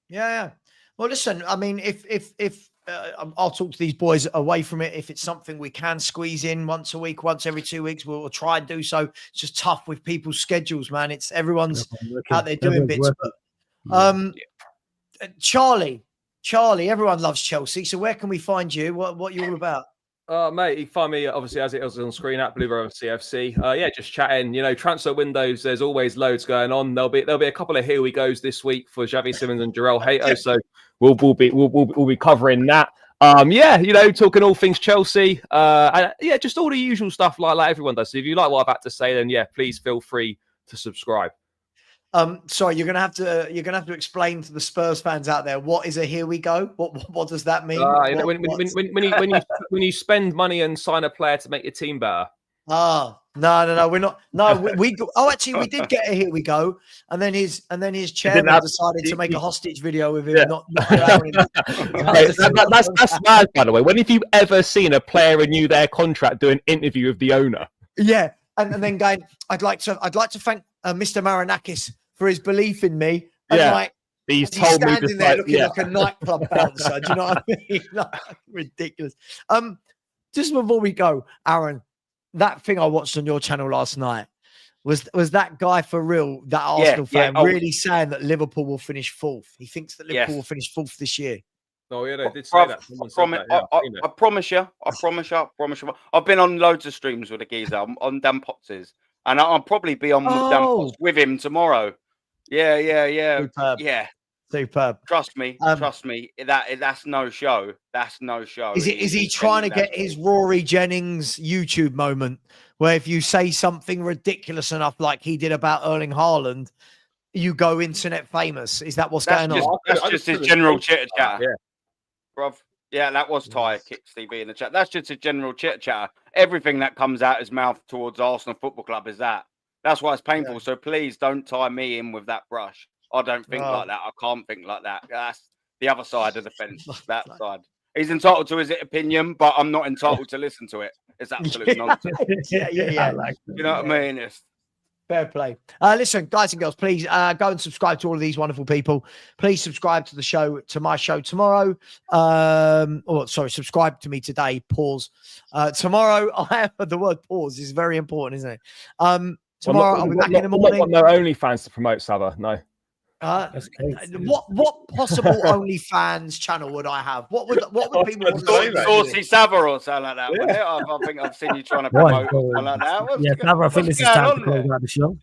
Yeah. Well, listen, I mean, if I'll talk to these boys away from it. If it's something we can squeeze in once a week, once every 2 weeks, we'll try and do so. It's just tough with people's schedules, man. It's everyone's out there doing bits. But, Charlie, everyone loves Chelsea. So where can we find you? What are you all about? Mate, you can find me obviously as it is on screen at wwfc. Yeah, just chatting. You know, transfer windows. There's always loads going on. There'll be a couple of here we goes this week for Xavi Simons and Jarrell Hato. So we'll be covering that. Yeah, you know, talking all things Chelsea. And yeah, just all the usual stuff like everyone does. So if you like what I've had to say, then yeah, please feel free to subscribe. Sorry, you're gonna have to explain to the Spurs fans out there what is a here we go. What does that mean? When you spend money and sign a player to make your team better. No, we're not. No, we actually we did get a here we go, and then his chairman decided to make a hostage video with him. Yeah. Not allowing him. That's mad, by the way. When have you ever seen a player renew their contract, do an interview with the owner? Yeah, and then going, I'd like to thank Mr. Marinakis for his belief in me. And yeah, he's told me standing there looking like a nightclub bouncer. Do you know what I mean? Like, ridiculous. Just before we go, Aaron, that thing I watched on your channel last night was that guy for real, that Arsenal fan, really saying that Liverpool will finish fourth. He thinks that Liverpool will finish fourth this year. Oh yeah, they did say that. I promise you. I've been on loads of streams with the geezer on Dan Potts's, and I'll probably be on Dan Potts with him tomorrow. Yeah. Superb. Yeah. Superb. Trust me. That's no show. That's no show. Is he trying to get his Rory Jennings YouTube moment where if you say something ridiculous enough like he did about Erling Haaland, you go internet famous? Is that what's going on? That's just his general chitter chatter. Yeah. Bruv. Yeah, that was Ty Kicks TV in the chat. That's just a general chitter chatter. Everything that comes out his mouth towards Arsenal Football Club is that. That's why it's painful. Yeah. So please don't tie me in with that brush. I don't think like that. I can't think like that. That's the other side of the fence. That side. He's entitled to his opinion, but I'm not entitled to listen to it. It's absolute nonsense. Yeah. You know what I mean? It's fair play. Listen, guys and girls, please go and subscribe to all of these wonderful people. Please subscribe to the show, to my show tomorrow. Subscribe to me today. Pause. Tomorrow, the word pause is very important, isn't it? Tomorrow, I'll be back in the morning. No OnlyFans to promote, Savva. No. That's crazy. What possible OnlyFans channel would I have? What would people want to see? Saucy Savva or something like that, wouldn't it? I think I've seen you trying to promote something like that. I think this is time to close out the show.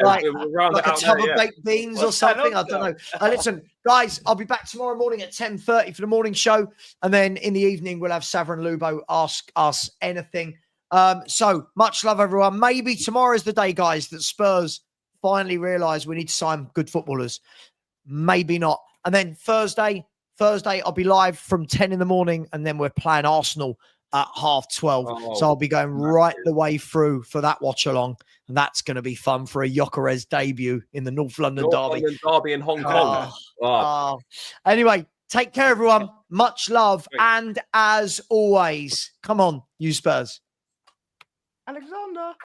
Like a tub of baked beans or something. I don't know. Listen, guys, I'll be back tomorrow morning at 10:30 for the morning show, and then in the evening we'll have Savva and Lubo ask us anything. So much love, everyone. Maybe tomorrow's the day, guys, that Spurs finally realise we need to sign good footballers. Maybe not. And then Thursday, I'll be live from 10 in the morning, and then we're playing Arsenal at 12:30. So I'll be going right the way through for that watch along. And that's going to be fun for a Gyökeres debut in the North London derby. Derby in Hong Kong. Anyway, take care, everyone. Much love. And as always, come on, you Spurs. Alexander.